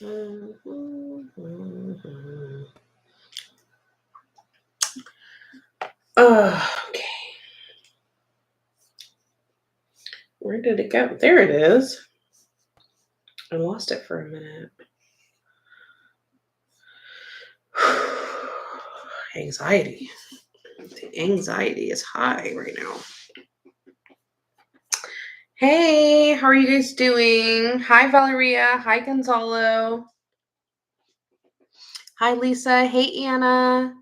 Okay. Where did it go? There it is. I lost it for a minute. Anxiety. The anxiety is high right now. Hey, how are you guys doing? Hi, Valeria. Hi, Gonzalo. Hi, Lisa. Hey, Anna.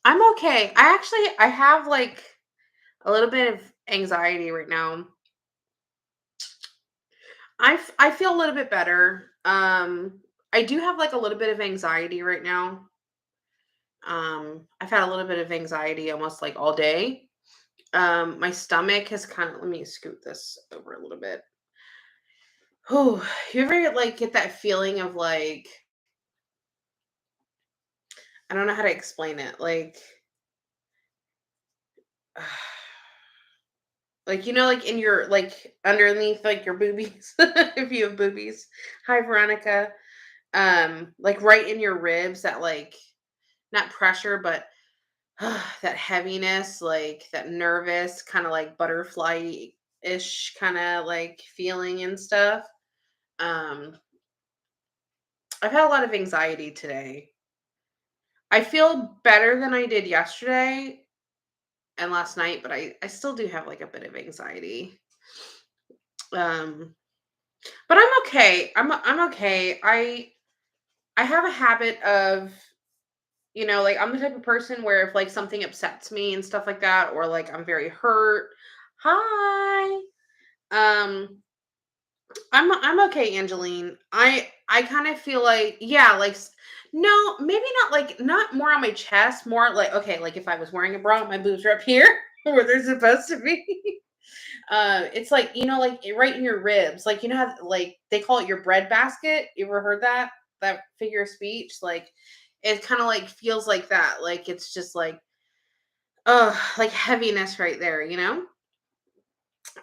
I'm okay. I have like a little bit of anxiety right now. I feel a little bit better. I do have like a little bit of anxiety right now. I've had a little bit of anxiety almost like all day. My stomach has kind of, let me scoot this over a little bit. Oh, you ever like get that feeling of like, I don't know how to explain it. Like like in your like underneath like your boobies, if you have boobies. Hi, Veronica. Like right in your ribs, that like not pressure, but that heaviness, like that nervous kind of like butterfly ish kind of like feeling and stuff. Um, I've had a lot of anxiety today. I feel better than I did yesterday and last night, but I still do have like a bit of anxiety. Um, but I'm okay. I'm okay. I have a habit of, like I'm the type of person where if like something upsets me and stuff like that, or like I'm very hurt. Hi. Um, I'm okay, Angeline. I kind of feel like, yeah, like no, maybe not like not more on my chest, more like, okay, like if I was wearing a bra, my boobs are up here where they're supposed to be. It's like, like right in your ribs. Like, how like they call it your bread basket. You ever heard that figure of speech? Like it kind of like feels like that. Like it's just like, like heaviness right there.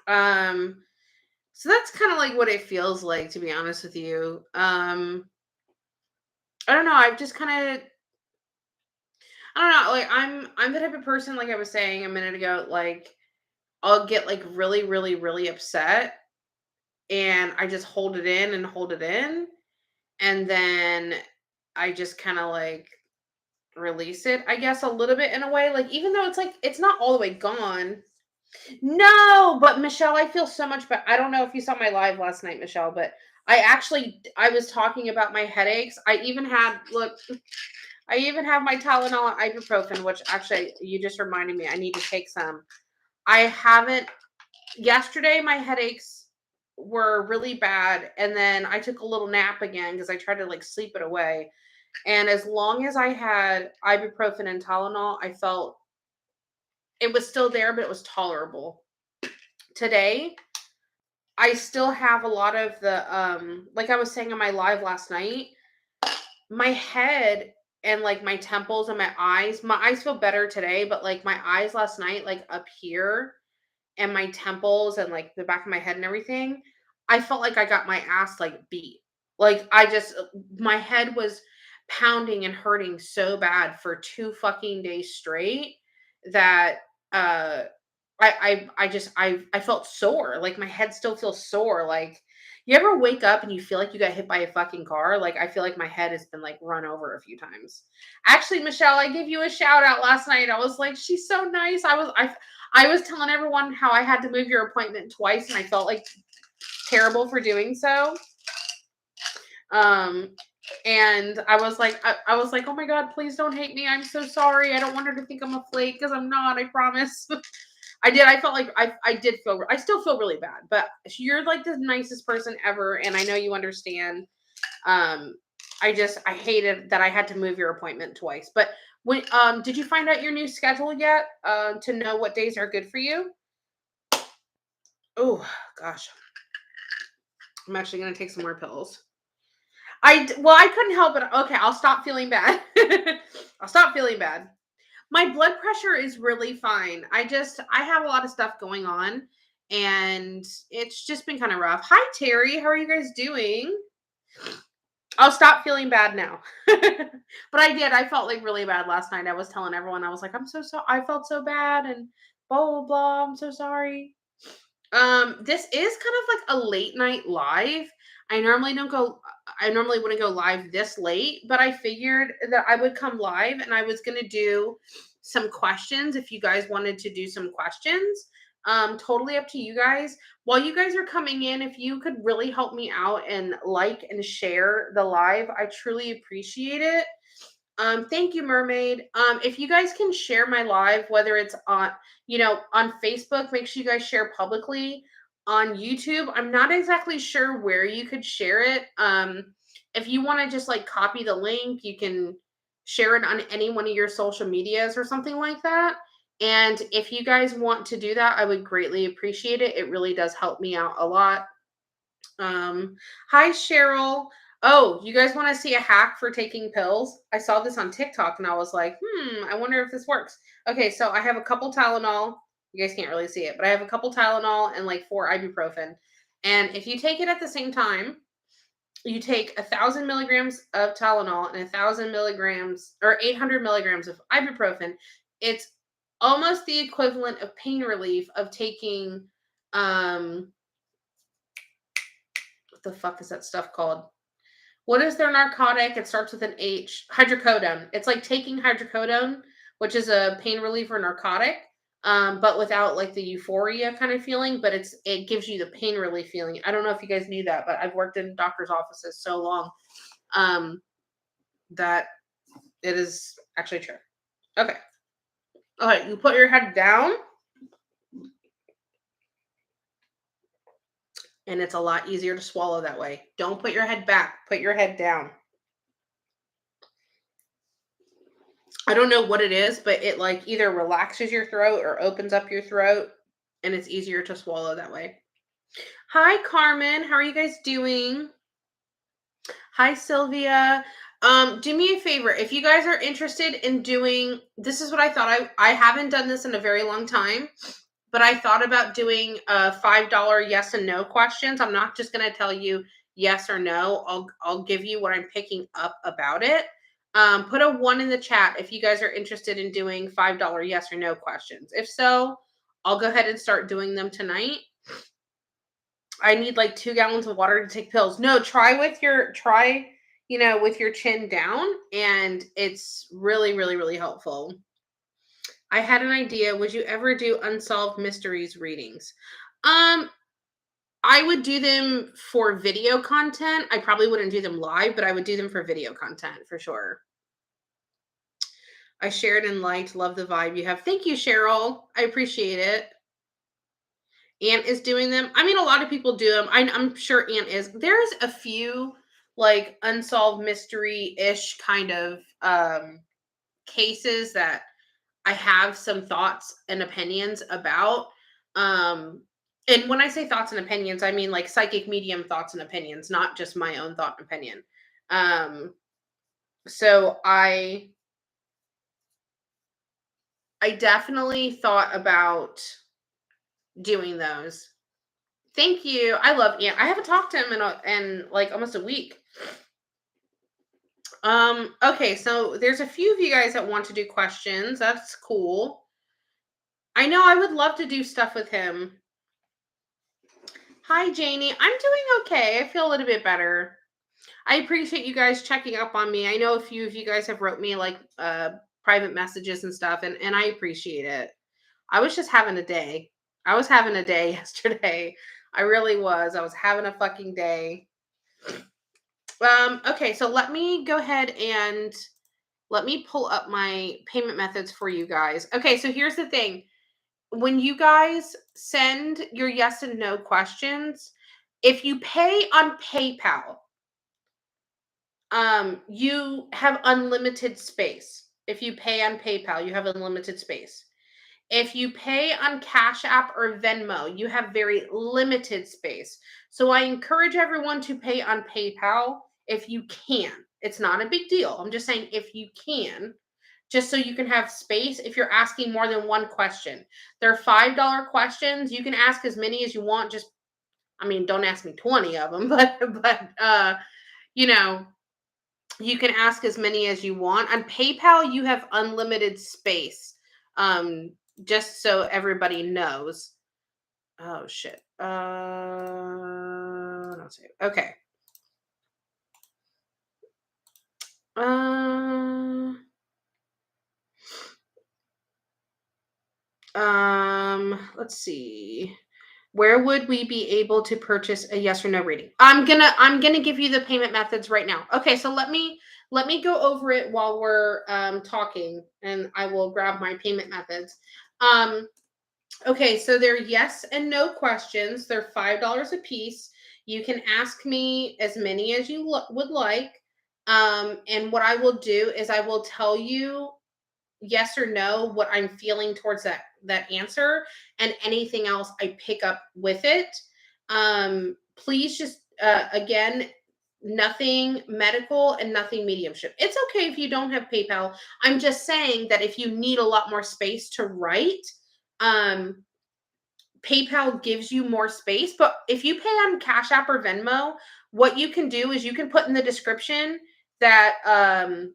Um so that's kind of like what it feels like, to be honest with you. I don't know. I've just kind of, I don't know. Like I'm the type of person, like I was saying a minute ago, like I'll get like really, really, really upset, and I just hold it in and hold it in, and then I just kind of like release it, I guess, a little bit in a way. Like even though it's like it's not all the way gone. No, but Michelle, I feel so much better. I don't know if you saw my live last night, Michelle, but I was talking about my headaches. I even have my Tylenol and ibuprofen, which actually you just reminded me I need to take some. I haven't Yesterday my headaches were really bad, and then I took a little nap again because I tried to like sleep it away. And as long as I had ibuprofen and Tylenol, I felt it was still there, but it was tolerable. Today, I still have a lot of the like I was saying on my live last night, my head and like my temples and my eyes feel better today, but like my eyes last night, like up here and my temples and like the back of my head and everything, I felt like I got my ass like beat. Like my head was pounding and hurting so bad for 2 fucking days straight that uh I felt sore. Like my head still feels sore. Like you ever wake up and you feel like you got hit by a fucking car? Like I feel like my head has been like run over a few times. Actually, Michelle, I gave you a shout out last night. I was like, she's so nice. I was telling everyone how I had to move your appointment twice and I felt like terrible for doing so. Um and I was like, oh my god, please don't hate me. I'm so sorry. I don't want her to think I'm a flake because I'm not, I promise. I did. I felt like I did feel. I still feel really bad, but you're like the nicest person ever, and I know you understand. Um, I hated that I had to move your appointment twice. But when did you find out your new schedule yet? To know what days are good for you? Oh gosh, I'm actually gonna take some more pills. Well, I couldn't help it. Okay, I'll stop feeling bad. I'll stop feeling bad. My blood pressure is really fine. I have a lot of stuff going on and it's just been kind of rough. Hi Terry, how are you guys doing? I'll stop feeling bad now. But I did. I felt like really bad last night. I was telling everyone, I was like, I'm so sorry. I felt so bad and blah, blah, blah. I'm so sorry. This is kind of like a late night live. I normally don't go, I normally wouldn't go live this late, but I figured that I would come live and I was going to do some questions if you guys wanted to do some questions. Totally up to you guys. While you guys are coming in, if you could really help me out and like and share the live, I truly appreciate it. Thank you, Mermaid. If you guys can share my live, whether it's on, on Facebook, make sure you guys share publicly. On YouTube, I'm not exactly sure where you could share it. If you want to just like copy the link, you can share it on any one of your social medias or something like that. And if you guys want to do that, I would greatly appreciate it. It really does help me out a lot. Hi, Cheryl. Oh, you guys want to see a hack for taking pills? I saw this on TikTok and I was like, I wonder if this works. Okay, so I have a couple Tylenol. You guys can't really see it, but I have a couple Tylenol and like 4 ibuprofen. And if you take it at the same time, you take 1,000 milligrams of Tylenol and 1,000 milligrams or 800 milligrams of ibuprofen. It's almost the equivalent of pain relief of taking what the fuck is that stuff called? What is their narcotic? It starts with an H. Hydrocodone. It's like taking hydrocodone, which is a pain reliever narcotic, but without like the euphoria kind of feeling. But it gives you the pain relief feeling. I don't know if you guys knew that, but I've worked in doctors' offices so long that it is actually true. Okay. All right. You put your head down. And it's a lot easier to swallow that way. Don't put your head back. Put your head down. I don't know what it is, but it like either relaxes your throat or opens up your throat, and it's easier to swallow that way. Hi, Carmen. How are you guys doing? Hi, Sylvia. Do me a favor. If you guys are interested in doing, this is what I thought. I haven't done this in a very long time, but I thought about doing $5 yes and no questions. I'm not just going to tell you yes or no. I'll give you what I'm picking up about it. Put a 1 in the chat if you guys are interested in doing $5 yes or no questions. If so, I'll go ahead and start doing them tonight. I need like 2 gallons of water to take pills. No, try with your chin down, and it's really, really, really helpful. I had an idea. Would you ever do unsolved mysteries readings? I would do them for video content. I probably wouldn't do them live, but I would do them for video content for sure. I shared and liked. Love the vibe you have. Thank you, Cheryl. I appreciate it. Ant is doing them. I mean, a lot of people do them. I'm sure Ant is. There's a few like unsolved mystery-ish kind of cases that I have some thoughts and opinions about. And when I say thoughts and opinions, I mean like psychic medium thoughts and opinions, not just my own thought and opinion. So I definitely thought about doing those. Thank you. I love Ian. I haven't talked to him in like almost a week. Okay, so there's a few of you guys that want to do questions. That's cool. I know I would love to do stuff with him. Hi, Janie. I'm doing okay. I feel a little bit better. I appreciate you guys checking up on me. I know a few of you guys have wrote me like private messages and stuff, and I appreciate it. I was just having a day. I was having a day yesterday. I really was. I was having a fucking day. Okay, so let me go ahead and let me pull up my payment methods for you guys. Okay, so here's the thing. When you guys send your yes and no questions, if you pay on PayPal, you have unlimited space. If you pay on PayPal, you have unlimited space. If you pay on Cash App or Venmo, you have very limited space. So I encourage everyone to pay on PayPal if you can. It's not a big deal. I'm just saying if you can, just so you can have space if you're asking more than one question. They're $5 questions. You can ask as many as you want. Just, I mean, don't ask me 20 of them, but you know, you can ask as many as you want. On PayPal, you have unlimited space. Um, just so everybody knows. Oh shit. Let's see. Okay. Uh, let's see. Where would we be able to purchase a yes or no reading? I'm gonna give you the payment methods right now. Okay, so let me go over it while we're talking, and I will grab my payment methods. Um, okay, so they're yes and no questions. They're $5 a piece. You can ask me as many as you would like. And what I will do is I will tell you yes or no what I'm feeling towards that answer, and anything else I pick up with it. Please just again, nothing medical and nothing mediumship. It's okay if you don't have PayPal. I'm just saying that if you need a lot more space to write, um PayPal gives you more space, but if you pay on Cash App or Venmo, what you can do is you can put in the description that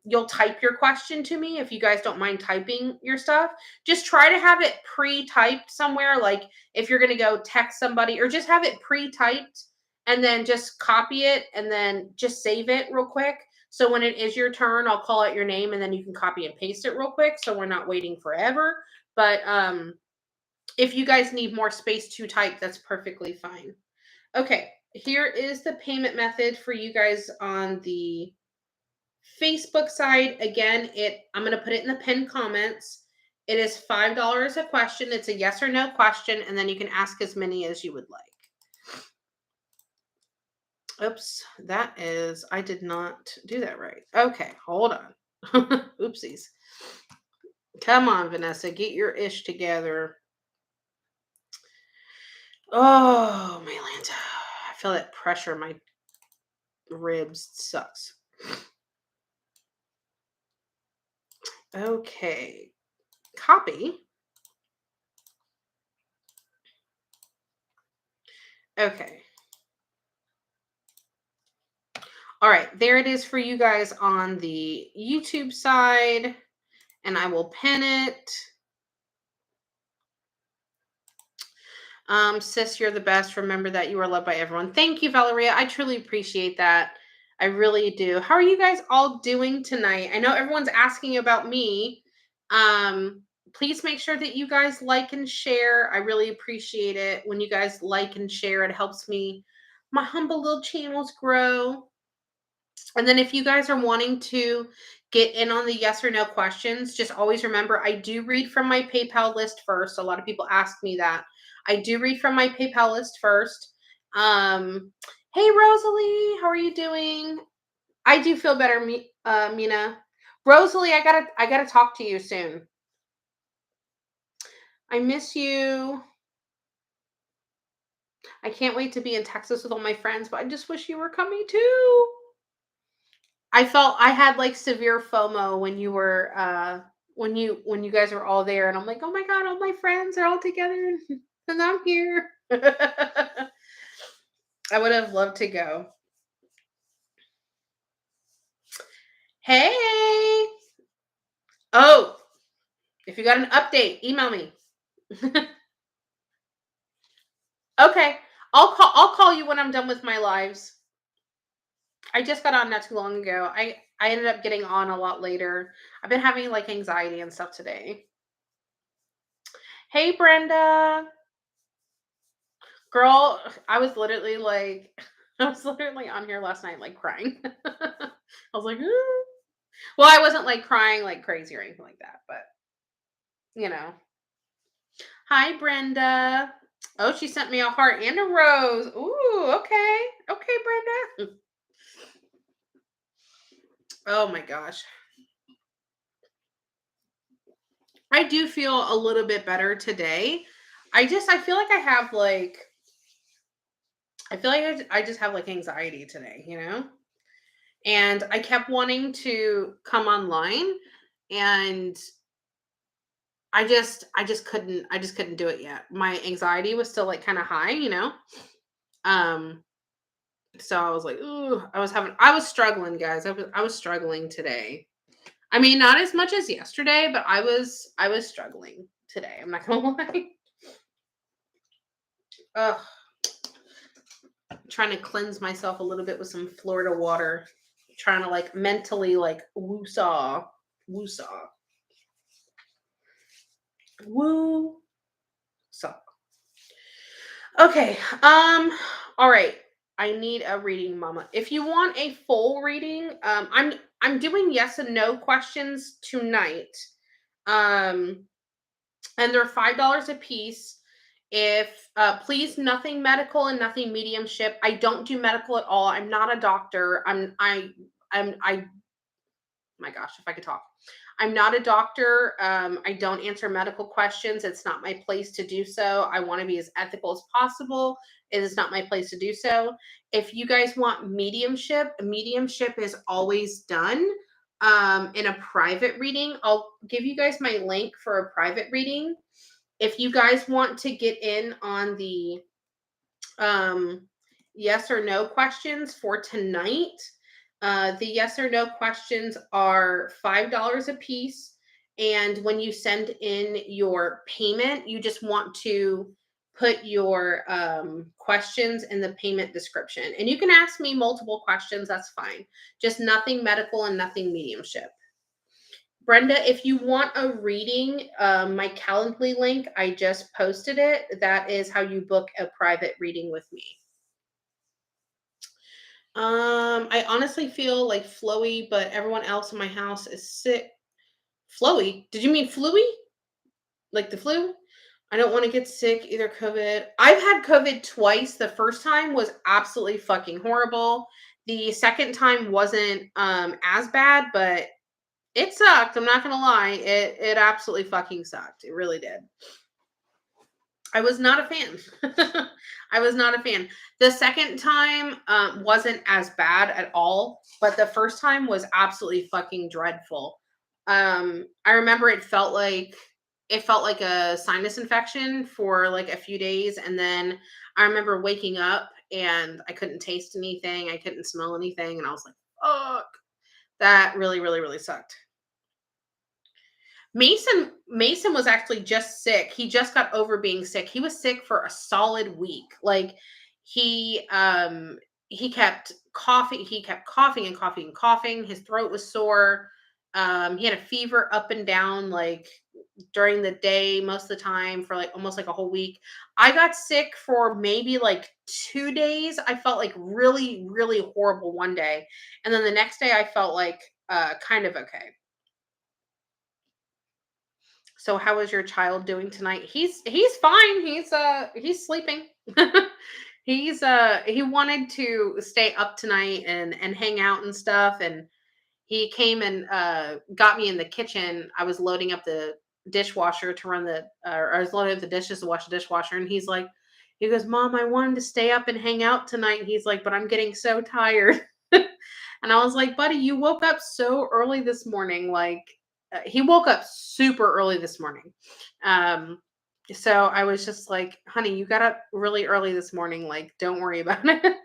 you'll type your question to me if you guys don't mind typing your stuff. Just try to have it pre-typed somewhere, like if you're going to go text somebody, or just have it pre-typed and then just copy it and then just save it real quick. So when it is your turn, I'll call out your name and then you can copy and paste it real quick so we're not waiting forever. But if you guys need more space to type, that's perfectly fine. Okay, here is the payment method for you guys on the Facebook side. Again, I'm going to put it in the pinned comments. It is $5 a question. It's a yes or no question, and then you can ask as many as you would like. Oops, I did not do that right. Okay, hold on. Oopsies. Come on, Vanessa, get your ish together. Oh, my Lanta. I feel that pressure in my ribs. It sucks. Okay. Copy. Okay. All right. There it is for you guys on the YouTube side. And I will pin it. Sis, you're the best. Remember that you are loved by everyone. Thank you, Valeria. I truly appreciate that. I really do. How are you guys all doing tonight? I know everyone's asking about me. Please make sure that you guys like and share. I really appreciate it when you guys like and share. It helps my humble little channels grow. And then if you guys are wanting to get in on the yes or no questions, just always remember I do read from my PayPal list first. A lot of people ask me that. I do read from my PayPal list first. Hey Rosalie, how are you doing? I do feel better, Mina. Rosalie, I gotta talk to you soon. I miss you. I can't wait to be in Texas with all my friends, but I just wish you were coming too. I felt I had like severe FOMO when you were when you guys were all there, and I'm like, oh my god, all my friends are all together and I'm here. I would have loved to go. Hey. Oh, if you got an update, email me. Okay. I'll call you when I'm done with my lives. I just got on not too long ago. I ended up getting on a lot later. I've been having like anxiety and stuff today. Hey Brenda. Girl, I was literally like I was literally on here last night like crying. I was like, "Ooh." Well, I wasn't like crying like crazy or anything like that, but you know. Hi Brenda. Oh, she sent me a heart and a rose. Ooh, okay. Okay, Brenda. Oh my gosh. I do feel a little bit better today. I feel like I just have like anxiety today, you know? And I kept wanting to come online, and I just couldn't do it yet. My anxiety was still like kind of high, you know? Um So I was like, ooh, I was struggling, guys. I was struggling today. I mean, not as much as yesterday, but I was struggling today. I'm not gonna lie. Ugh, trying to cleanse myself a little bit with some Florida water. Trying to like mentally like woo-saw, woo-saw, woo-saw. Okay. All right. I need a reading, mama. If you want a full reading, I'm doing yes and no questions tonight. Um and they're $5 a piece. If please nothing medical and nothing mediumship. I don't do medical at all. I'm not a doctor. I my gosh, if I could talk. I'm not a doctor. I don't answer medical questions. It's not my place to do so. I want to be as ethical as possible. It is not my place to do so. If you guys want mediumship, mediumship is always done in a private reading. I'll give you guys my link for a private reading. If you guys want to get in on the um, yes or no questions for tonight. The yes or no questions are $5 a piece. And when you send in your payment, you just want to put your questions in the payment description. And you can ask me multiple questions, that's fine. Just nothing medical and nothing mediumship. Brenda, if you want a reading, my Calendly link, I just posted it. That is how you book a private reading with me. I honestly feel like flowy, but everyone else in my house is sick. Flowy? Did you mean fluey? Like the flu? I don't want to get sick either. COVID. I've had COVID twice. The first time was absolutely fucking horrible. The second time wasn't as bad, but it sucked. I'm not gonna lie. It absolutely fucking sucked. It really did. I was not a fan. I was not a fan. The second time wasn't as bad at all, but the first time was absolutely fucking dreadful. I remember it felt like a sinus infection for like a few days, and then I remember waking up and I couldn't taste anything, I couldn't smell anything, and I was like, "Fuck!" That really, really, really sucked. Mason was actually just sick. He just got over being sick. He was sick for a solid week. Like he kept coughing and coughing and coughing. His throat was sore. He had a fever up and down like during the day most of the time for like almost like a whole week. I got sick for maybe like 2 days. I felt like really really horrible one day. And then the next day I felt like kind of okay. So how is your child doing tonight? He's fine. He's sleeping. He wanted to stay up tonight and hang out and stuff, and he came and got me in the kitchen. I was loading up the dishwasher to run the or I was loading up the dishes to wash the dishwasher, and he goes, "Mom, I wanted to stay up and hang out tonight." He's like, "But I'm getting so tired." And I was like, "Buddy, you woke up so early this morning." Like he woke up super early this morning. Um, so I was just like, "Honey, you got up really early this morning. Like, don't worry about it."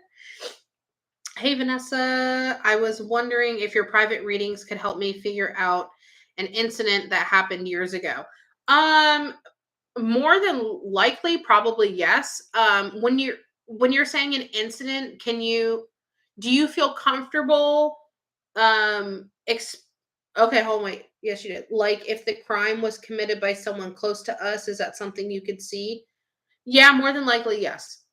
Hey, Vanessa, I was wondering if your private readings could help me figure out an incident that happened years ago. Um, More than likely, probably yes. When you're saying an incident, do you feel comfortable ex okay, hold on, wait. Yes, you did. Like if the crime was committed by someone close to us, is that something you could see? Yeah, more than likely, yes.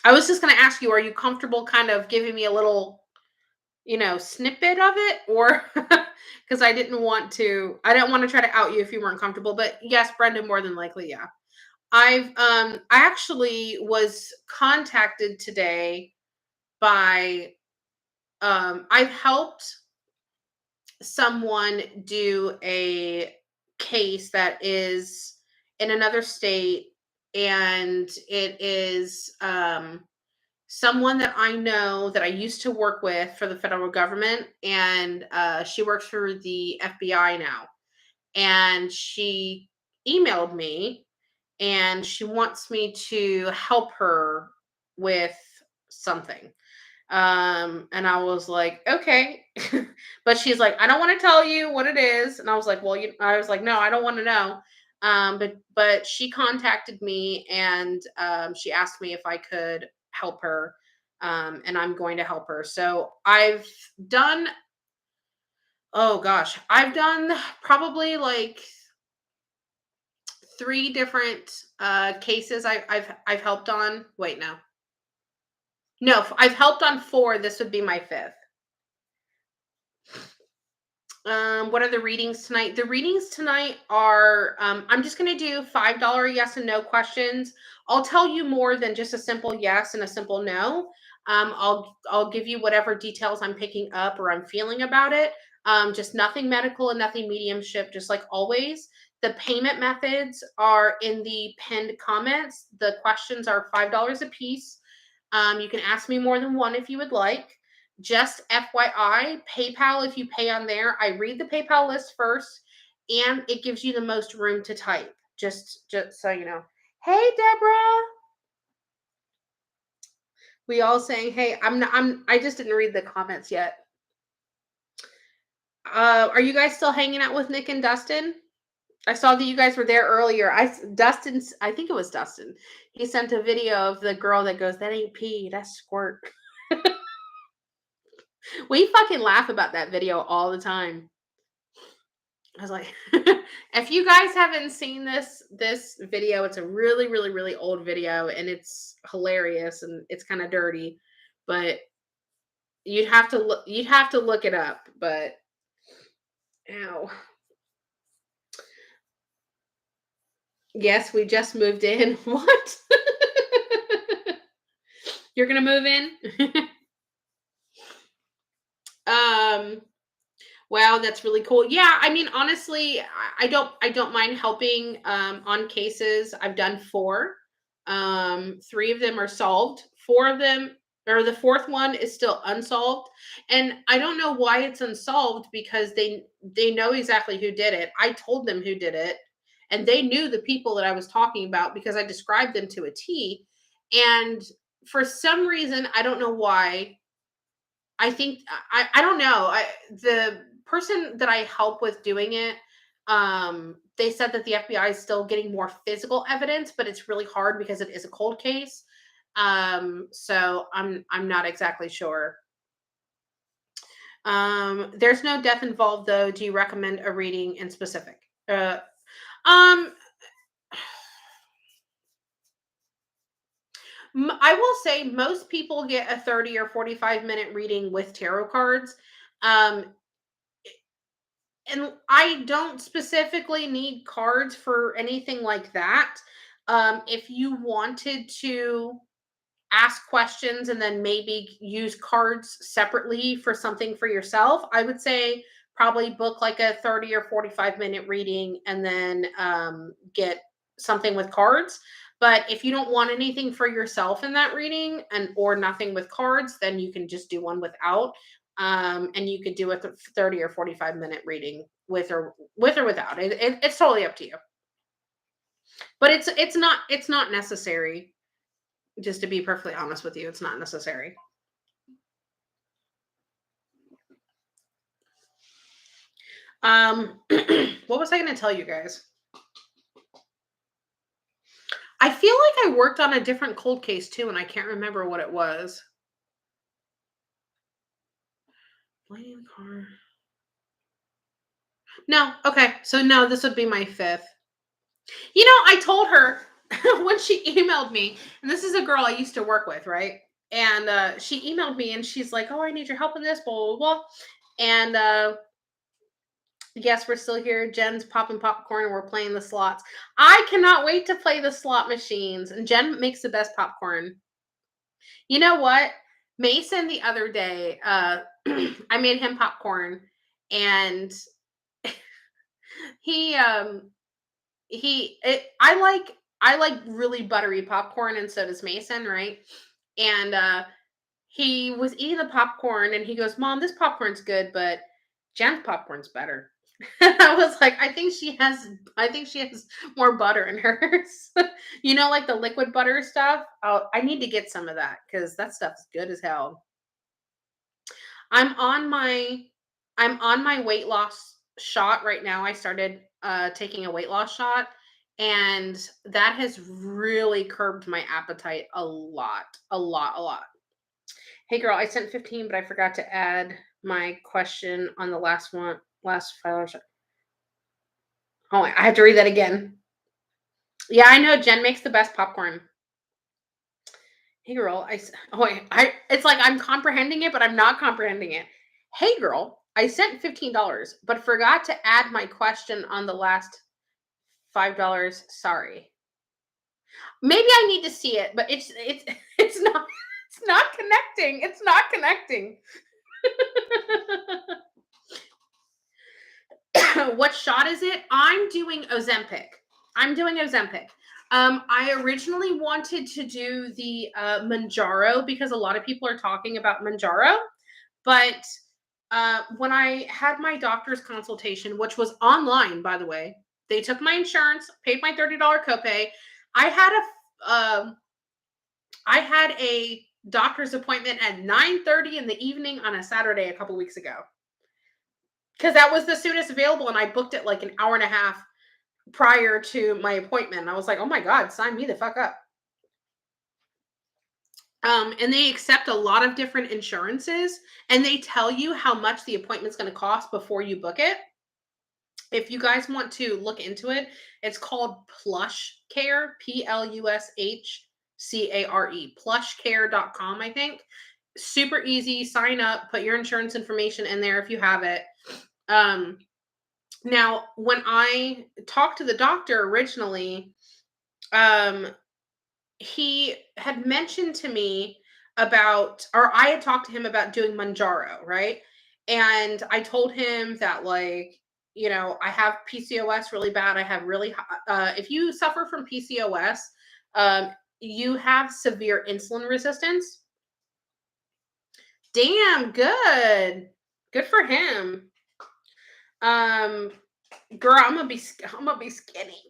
I was just gonna ask you, are you comfortable kind of giving me a little, snippet of it? Or because I didn't want to try to out you if you weren't comfortable. But yes, Brenda, more than likely, yeah. I actually was contacted today by I've helped someone do a case that is in another state, and it is someone that I know that I used to work with for the federal government, and she works for the FBI now. And she emailed me, and she wants me to help her with something. And I was like, okay. But she's like, I don't want to tell you what it is. And I was like, well, I was like, no, I don't want to know. But she contacted me and she asked me if I could help her. And I'm going to help her. So I've done, oh gosh, I've done probably like three different cases I've helped on. Wait, no. No, I've helped on four. This would be my fifth. What are the readings tonight? The readings tonight are I'm just going to do $5 yes and no questions. I'll tell you more than just a simple yes and a simple no. I'll give you whatever details I'm picking up or I'm feeling about it. Just nothing medical and nothing mediumship, just like always. The payment methods are in the pinned comments. The questions are $5 a piece. You can ask me more than one if you would like. Just FYI, PayPal, if you pay on there, I read the PayPal list first and it gives you the most room to type. Just so you know. Hey Deborah. We all saying, hey, I just didn't read the comments yet. Are you guys still hanging out with Nick and Dustin? I saw that you guys were there earlier. I think it was Dustin. He sent a video of the girl that goes, that ain't pee, that's squirt. We fucking laugh about that video all the time. I was like, if you guys haven't seen this video, it's a really, really, really old video and it's hilarious and it's kind of dirty, but you'd have to look it up, but ow. Yes, we just moved in. What? You're gonna move in? um Wow, that's really cool. Yeah, I mean, honestly, I don't mind helping on cases. I've done four. Three of them are solved. Four of them, or the fourth one is still unsolved. And I don't know why it's unsolved because they know exactly who did it. I told them who did it, and they knew the people that I was talking about because I described them to a T. And for some reason, I don't know why, I think I don't know. The person that I help with doing it, they said that the FBI is still getting more physical evidence, but it's really hard because it is a cold case. So I'm not exactly sure. There's no death involved though. Do you recommend a reading in specific? Um, I will say most people get a 30 or 45-minute reading with tarot cards. Um, and I don't specifically need cards for anything like that. If you wanted to ask questions and then maybe use cards separately for something for yourself, I would say probably book like a 30 or 45-minute reading and then get something with cards. But if you don't want anything for yourself in that reading and or nothing with cards, then you can just do one without. And you could do a 30 or 45-minute reading with or without. It's totally up to you. But it's not necessary. Just to be perfectly honest with you, it's not necessary. What was I going to tell you guys? I feel like I worked on a different cold case too, and I can't remember what it was. Blaming car. No, okay. So no, this would be my fifth. You know, I told her when she emailed me, and this is a girl I used to work with, right? And she emailed me and she's like, "Oh, I need your help in this, blah blah blah." And yes, we're still here. Jen's popping popcorn and we're playing the slots. I cannot wait to play the slot machines. And Jen makes the best popcorn. You know what? Mason the other day, I made him popcorn and he I like really buttery popcorn and so does Mason, right? And he was eating the popcorn and he goes, "Mom, this popcorn's good, but Jen's popcorn's better." I was like, I think she has more butter in hers. Like the liquid butter stuff. I need to get some of that because that stuff's good as hell. I'm on my I'm on my weight loss shot right now. I started taking a weight loss shot, and that has really curbed my appetite a lot. A lot, a lot. Hey girl, I sent 15, but I forgot to add my question on the last one, last 5 hours. Oh, I have to read that again. Yeah, I know Jen makes the best popcorn. Hey girl, oh wait, it's like I'm comprehending it, but I'm not comprehending it. Hey girl, I sent $15, but forgot to add my question on the last $5. Sorry. Maybe I need to see it, but it's it's not connecting. It's not connecting. What shot is it? I'm doing Ozempic. I'm doing Ozempic. I originally wanted to do the Manjaro because a lot of people are talking about Manjaro, but when I had my doctor's consultation, which was online, by the way, they took my insurance, paid my $30 copay. I had I had a doctor's appointment at 9:30 in the evening on a Saturday a couple weeks ago because that was the soonest available, and I booked it like an hour and a half prior to my appointment. I was like, "Oh my god, sign me the fuck up." And they accept a lot of different insurances, and they tell you how much the appointment's going to cost before you book it. If you guys want to look into it, it's called Plush Care, Plushcare, plushcare.com, I think. Super easy, sign up, put your insurance information in there if you have it. Um, Now, when I talked to the doctor originally, um, he had mentioned to me about, or I had talked to him about doing Manjaro, right? And I told him that, like, I have PCOS really bad. I have really, if you suffer from PCOS, um, you have severe insulin resistance. Damn, good. Good for him. Um, Girl, I'm gonna be skinny.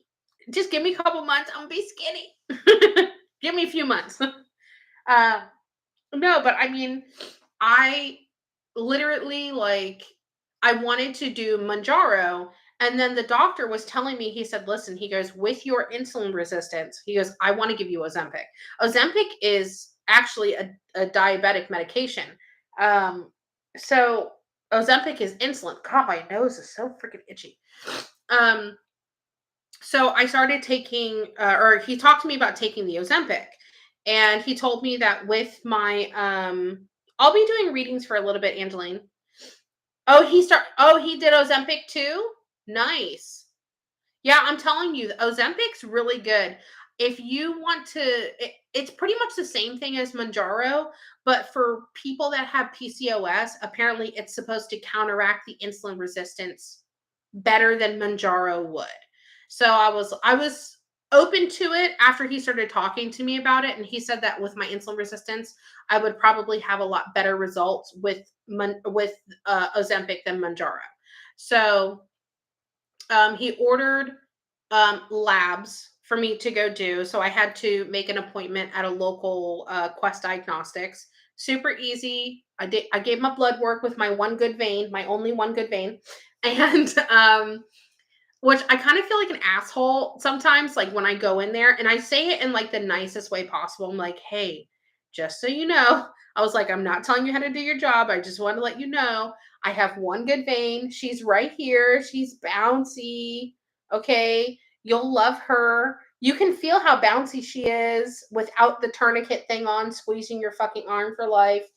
Just give me a couple months. I'm gonna be skinny. Give me a few months. No, but I mean, I literally, like, I wanted to do Manjaro, and then the doctor was telling me, he said, "Listen," he goes, "with your insulin resistance," he goes, "I want to give you Ozempic." Ozempic is actually a diabetic medication. Um, so Ozempic is insulin. God, my nose is so freaking itchy. Um, so I started taking, or he talked to me about taking the Ozempic, and he told me that with my, I'll be doing readings for a little bit, Angeline. Oh, he did Ozempic too? Nice. Yeah, I'm telling you, the Ozempic's really good. If you want to, it's pretty much the same thing as Manjaro, but for people that have PCOS, apparently it's supposed to counteract the insulin resistance better than Manjaro would. So I was open to it after he started talking to me about it, and he said that with my insulin resistance, I would probably have a lot better results with Ozempic than Manjaro. So he ordered labs for me to go do. So I had to make an appointment at a local Quest Diagnostics. Super easy. I gave my blood work with my one good vein, my only one good vein, and which I kind of feel like an asshole sometimes, like when I go in there, and I say it in like the nicest way possible. I'm like, "Hey, just so you know," I was like, "I'm not telling you how to do your job. I just want to let you know I have one good vein. She's right here. She's bouncy. Okay. You'll love her. You can feel how bouncy she is without the tourniquet thing on, squeezing your fucking arm for life."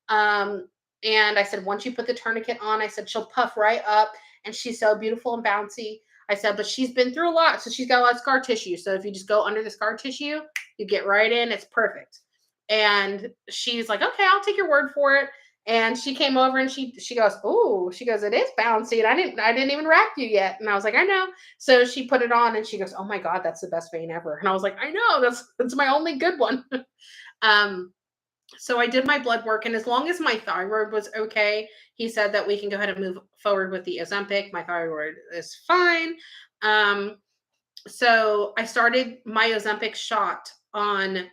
Um, and I said, once you put the tourniquet on, I said, she'll puff right up, and she's so beautiful and bouncy. I said, but she's been through a lot, so she's got a lot of scar tissue. So if you just go under the scar tissue, you get right in. It's perfect. And she's like, okay, I'll take your word for it. And she came over and she goes, "Oh," she goes, "it is bouncy, and I didn't even wrap you yet." And I was like, "I know." So she put it on, and she goes, "Oh my god, that's the best vein ever." And I was like, "I know, that's my only good one." um, So I did my blood work, and as long as my thyroid was okay, he said that we can go ahead and move forward with the Ozempic. My thyroid is fine. Um, so I started my Ozempic shot on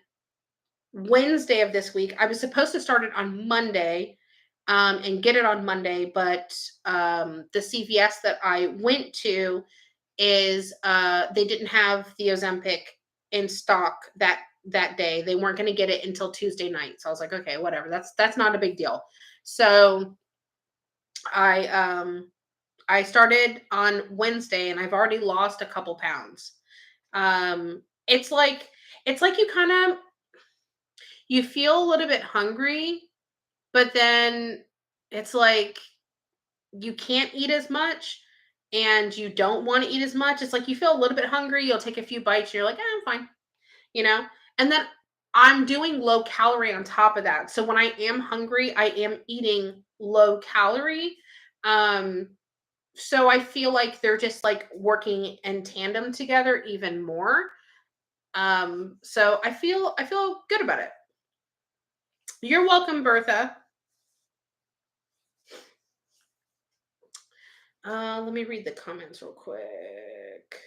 Wednesday of this week. I was supposed to start it on Monday, and get it on Monday, but the CVS that I went to is they didn't have the Ozempic in stock that day. They weren't going to get it until Tuesday night. So I was like, okay, whatever. That's not a big deal. So I I started on Wednesday, and I've already lost a couple pounds. Um it's like it's like you feel a little bit hungry, but then it's like you can't eat as much and you don't want to eat as much. It's like you feel a little bit hungry, you'll take a few bites, and you're like, I'm fine, you know? And then I'm doing low calorie on top of that. So when I am hungry, I am eating low calorie. Um, so I feel like they're just like working in tandem together even more. So I feel good about it. You're welcome, Bertha. Let me read the comments real quick.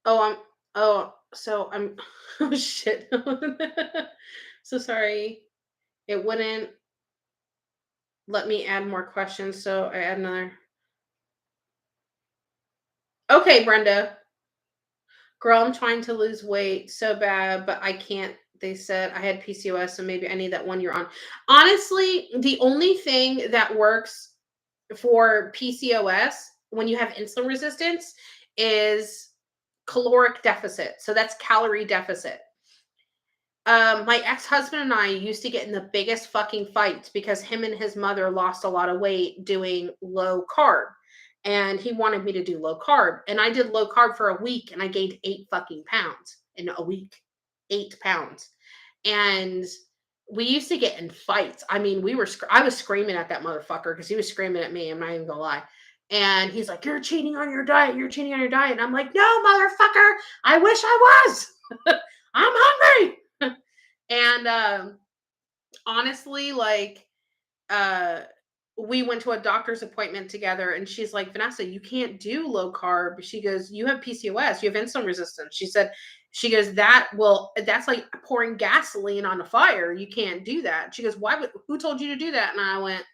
Oh, so I'm oh shit. So sorry. It wouldn't let me add more questions, so I add another. Okay, Brenda. Girl, I'm trying to lose weight so bad, but I can't. They said I had PCOS, so maybe I need that one you're on. Honestly, the only thing that works for PCOS when you have insulin resistance is caloric deficit. So that's calorie deficit. My ex-husband and I used to get in the biggest fucking fights because him and his mother lost a lot of weight doing low carb. And he wanted me to do low carb. And I did low carb for a week and I gained 8 fucking pounds in a week. 8 pounds. And we used to get in fights. I mean, I was screaming at that motherfucker because he was screaming at me. I'm not even gonna lie. And he's like, "You're cheating on your diet. You're cheating on your diet." And I'm like, "No, motherfucker. I wish I was. I'm hungry." And honestly, like, uh, we went to a doctor's appointment together, and she's like, "Vanessa, you can't do low carb." She goes, "You have PCOS, you have insulin resistance." She goes, that's like pouring gasoline on a fire. You can't do that. She goes, who told you to do that?" And I went,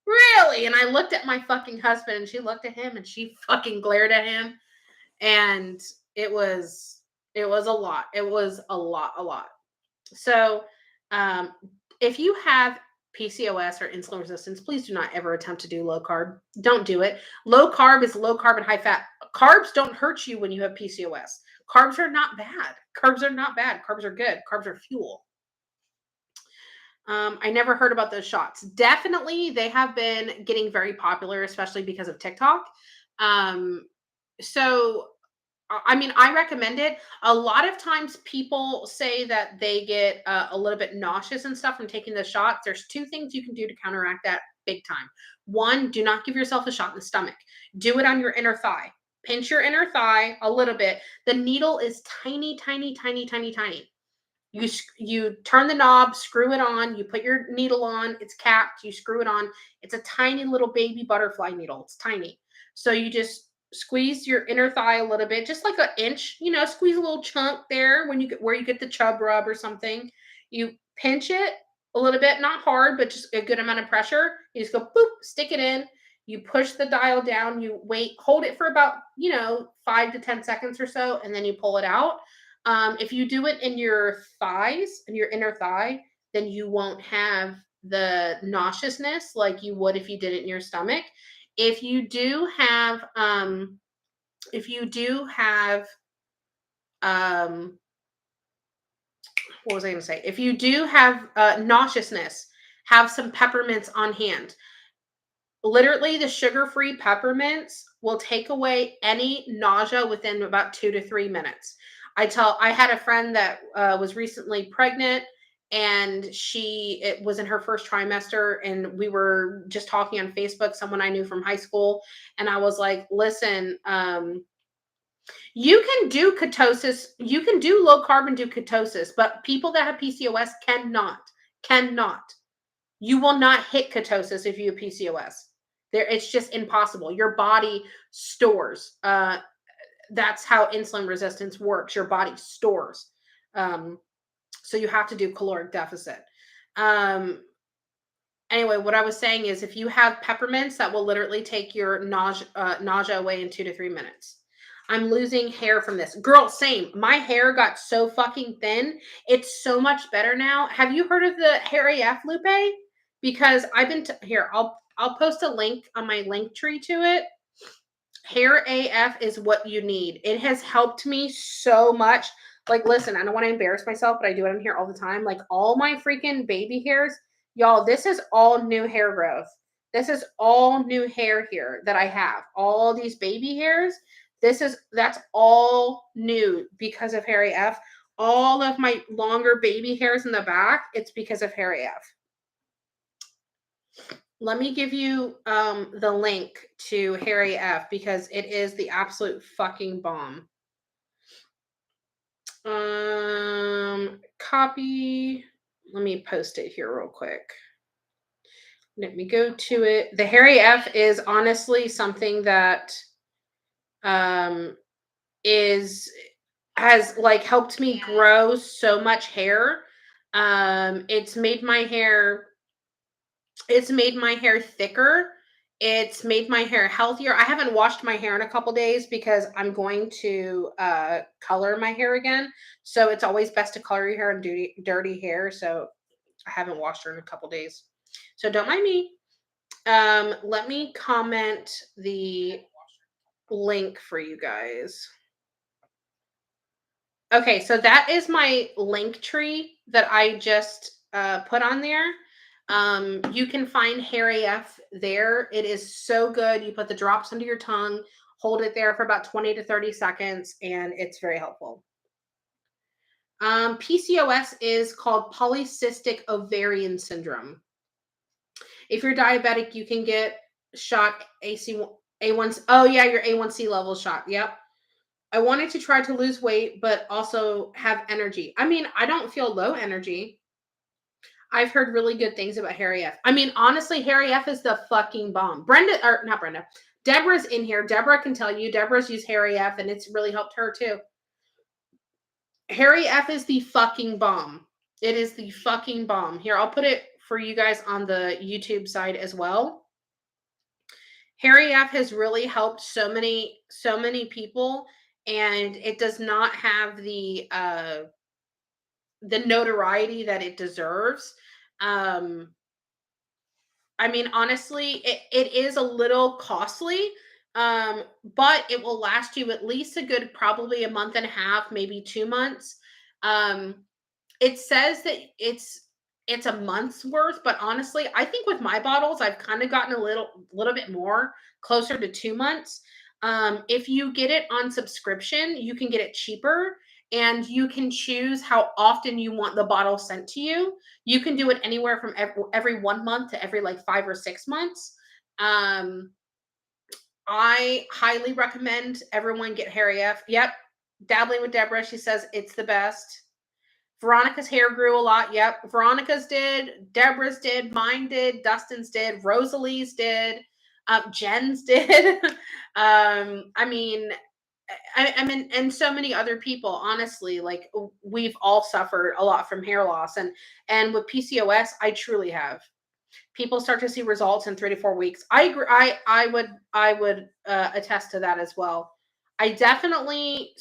"Really?" And I looked at my fucking husband, and she looked at him, and she fucking glared at him. And it was, it was a lot. It was a lot. So, um, if you have PCOS or insulin resistance, please do not ever attempt to do low carb. Don't do it. Low carb is low carb and high fat. Carbs don't hurt you when you have PCOS. Carbs are not bad. Carbs are not bad. Carbs are good. Carbs are fuel. I never heard about those shots. Definitely, they have been getting very popular, especially because of TikTok. Um, so I mean, I recommend it. A lot of times people say that they get a little bit nauseous and stuff from taking the shots. There's two things you can do to counteract that big time. One, do not give yourself a shot in the stomach. Do it on your inner thigh. Pinch your inner thigh a little bit. The needle is tiny, tiny, tiny, tiny, tiny. You turn the knob, screw it on, you put your needle on, it's capped, you screw it on. It's a tiny little baby butterfly needle. It's tiny. So you just squeeze your inner thigh a little bit, just like an inch, squeeze a little chunk there when you get where you get the chub rub or something. You pinch it a little bit, not hard, but just a good amount of pressure. You just go boop, stick it in. You push the dial down, you wait, hold it for about, 5 to 10 seconds or so, and then you pull it out. If you do it in your thighs, in your inner thigh, then you won't have the nauseousness like you would if you did it in your stomach. If you do have, if you do have, um, what was I going to say? If you do have nauseousness, have some peppermints on hand. Literally, the sugar-free peppermints will take away any nausea within about 2 to 3 minutes. I had a friend that was recently pregnant, and it was in her first trimester, and we were just talking on Facebook, someone I knew from high school, and I was like, listen, You can do ketosis. You can do low carb and do ketosis, but people that have PCOS cannot. Cannot. You will not hit ketosis if you have PCOS. There, it's just impossible. Your body stores. That's how insulin resistance works. Your body stores. Um, so you have to do caloric deficit. Um, anyway, what I was saying is, if you have peppermints, that will literally take your nausea away in 2 to 3 minutes. I'm losing hair from this. Girl, same. My hair got so fucking thin. It's so much better now. Have you heard of the Hair AF, Lupe? Because I've been here. I'll post a link on my link tree to it. Hair AF is what you need. It has helped me so much. Like, listen, I don't want to embarrass myself, but I do it in here all the time. Like, all my freaking baby hairs, y'all, this is all new hair growth. This is all new hair here that I have. All these baby hairs, that's all new because of Hair AF. All of my longer baby hairs in the back, it's because of Hair AF. Let me give you the link to Hair AF because it is the absolute fucking bomb. Copy. Let me post it here real quick. Let me go to it. The Hair AF is honestly something that um is has like helped me grow so much hair. It's made my hair thicker. It's made my hair healthier. I haven't washed my hair in a couple days because I'm going to color my hair again. So it's always best to color your hair in dirty hair. So I haven't washed her in a couple days. So don't mind me. Let me comment the link for you guys. Okay, so that is my link tree that I just put on there. You can find Hair AF there. It is so good. You put the drops under your tongue, hold it there for about 20 to 30 seconds, and it's very helpful. PCOS is called polycystic ovarian syndrome. If you're diabetic, you can get shot A1. Oh yeah, your A1C level shot. Yep. I wanted to try to lose weight, but also have energy. I mean, I don't feel low energy. I've heard really good things about Hair AF. I mean, honestly, Hair AF is the fucking bomb. Brenda, or not Brenda, Deborah's in here. Deborah can tell you. Deborah's used Hair AF and it's really helped her too. Hair AF is the fucking bomb. It is the fucking bomb. Here, I'll put it for you guys on the YouTube side as well. Hair AF has really helped so many people, and it does not have the notoriety that it deserves. I mean, honestly, it is a little costly, but it will last you at least a good probably a month and a half, maybe 2 months. It says that it's a month's worth, but honestly, I think with my bottles, I've kind of gotten a little bit more closer to 2 months. If you get it on subscription, you can get it cheaper and you can choose how often you want the bottle sent to you. You can do it anywhere from every 1 month to every like 5 or 6 months. Um, I highly recommend everyone get Hair AF. Yep. Dabbling with Deborah. She says it's the best. Veronica's hair grew a lot. Yep. Veronica's did. Deborah's did. Mine did. Dustin's did. Rosalie's did. Jen's did. I mean, I mean, and so many other people, honestly, like we've all suffered a lot from hair loss. And with PCOS, I truly have. People start to see results in 3 to 4 weeks. I agree. I would attest to that as well. I definitely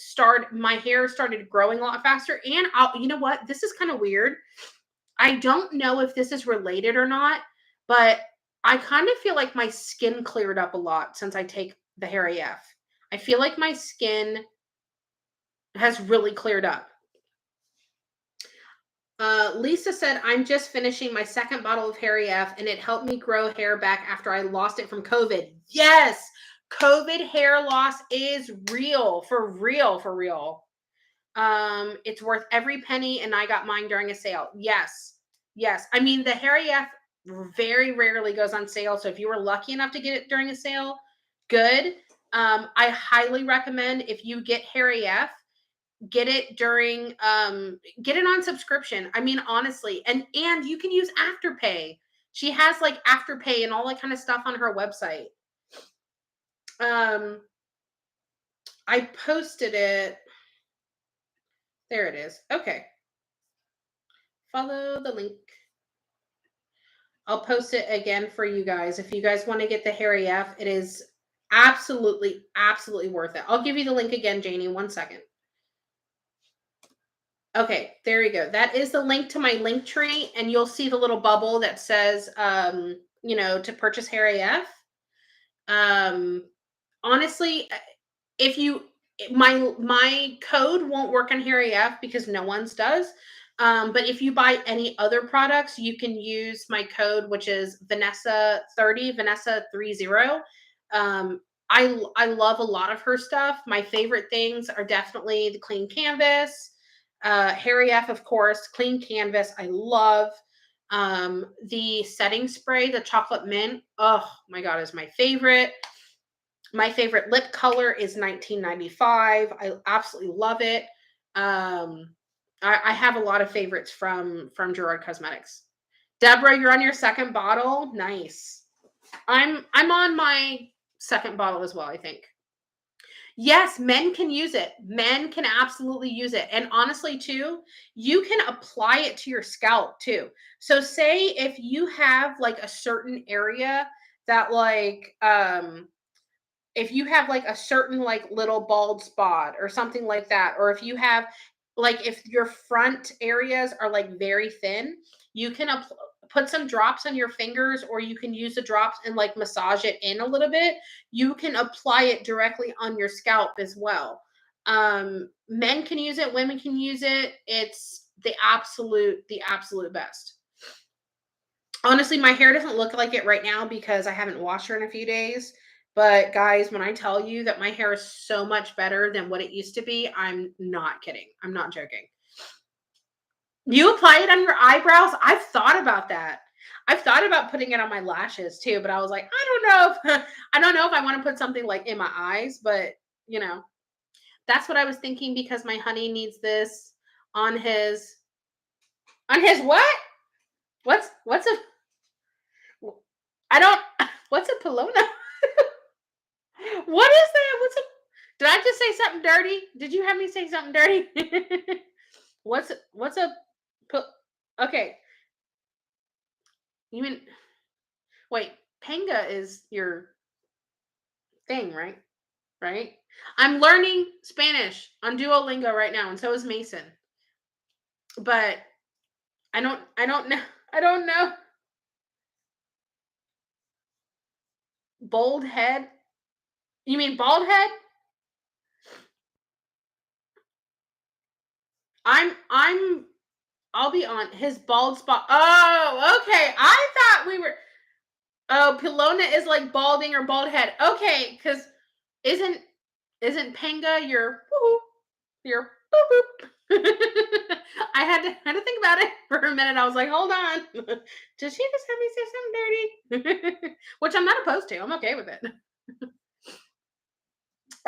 my hair started growing a lot faster. And you know what? This is kind of weird. I don't know if this is related or not, but I kind of feel like my skin cleared up a lot since I take the Hair AF. I feel like my skin has really cleared up. Lisa said, I'm just finishing my second bottle of Hair AF and it helped me grow hair back after I lost it from COVID. Yes, COVID hair loss is real, for real, for real. It's worth every penny and I got mine during a sale. Yes, yes. I mean, the Hair AF very rarely goes on sale. So if you were lucky enough to get it during a sale, good. I highly recommend if you get Harry F, get it during get it on subscription. I mean, honestly, and you can use Afterpay. She has like Afterpay and all that kind of stuff on her website. I posted it. There it is. Okay. Follow the link. I'll post it again for you guys. If you guys want to get the Harry F, it is absolutely, absolutely worth it. I'll give you the link again, Janie. 1 second. Okay, there you go. That is the link to my link tree, and you'll see the little bubble that says, to purchase Harry F. Honestly, if you my code won't work on Harry F because no one's does. But if you buy any other products, you can use my code, which is Vanessa 30, Vanessa 30. I love a lot of her stuff. My favorite things are definitely the clean canvas, Harry F, of course, clean canvas. I love the setting spray, the chocolate mint. Oh my god, is my favorite. My favorite lip color is 1995. I absolutely love it. I have a lot of favorites from Gerard Cosmetics. Deborah, you're on your second bottle. Nice. I'm on my second bottle as well, I think. Yes, men can use it. Men can absolutely use it. And honestly, too, you can apply it to your scalp too. So say if you have like a certain area that if you have like a certain like little bald spot or something like that, or if you have like if your front areas are like very thin, you can put some drops on your fingers, or you can use the drops and like massage it in a little bit. You can apply it directly on your scalp as well. Men can use it, women can use it. It's the absolute best. Honestly, my hair doesn't look like it right now because I haven't washed her in a few days. But guys, when I tell you that my hair is so much better than what it used to be, I'm not kidding. I'm not joking. You apply it on your eyebrows? I've thought about that. I've thought about putting it on my lashes too, but I was like, I don't know if I don't know if I want to put something like in my eyes, but that's what I was thinking because my honey needs this on his what? What's a I don't what's a Polona? What is that? Did I just say something dirty? Did you have me say something dirty? what's a okay. You mean wait, Panga is your thing, right? Right? I'm learning Spanish on Duolingo right now, and so is Mason. But I don't know. I don't know. Bold head? You mean bald head? I'll be on his bald spot. Oh, okay. I thought we were Oh, Pilona is like balding or bald head. Okay, because isn't Panga your your boop boop? I had to think about it for a minute. I was like, hold on. Did she just have me say something dirty? Which I'm not opposed to. I'm okay with it.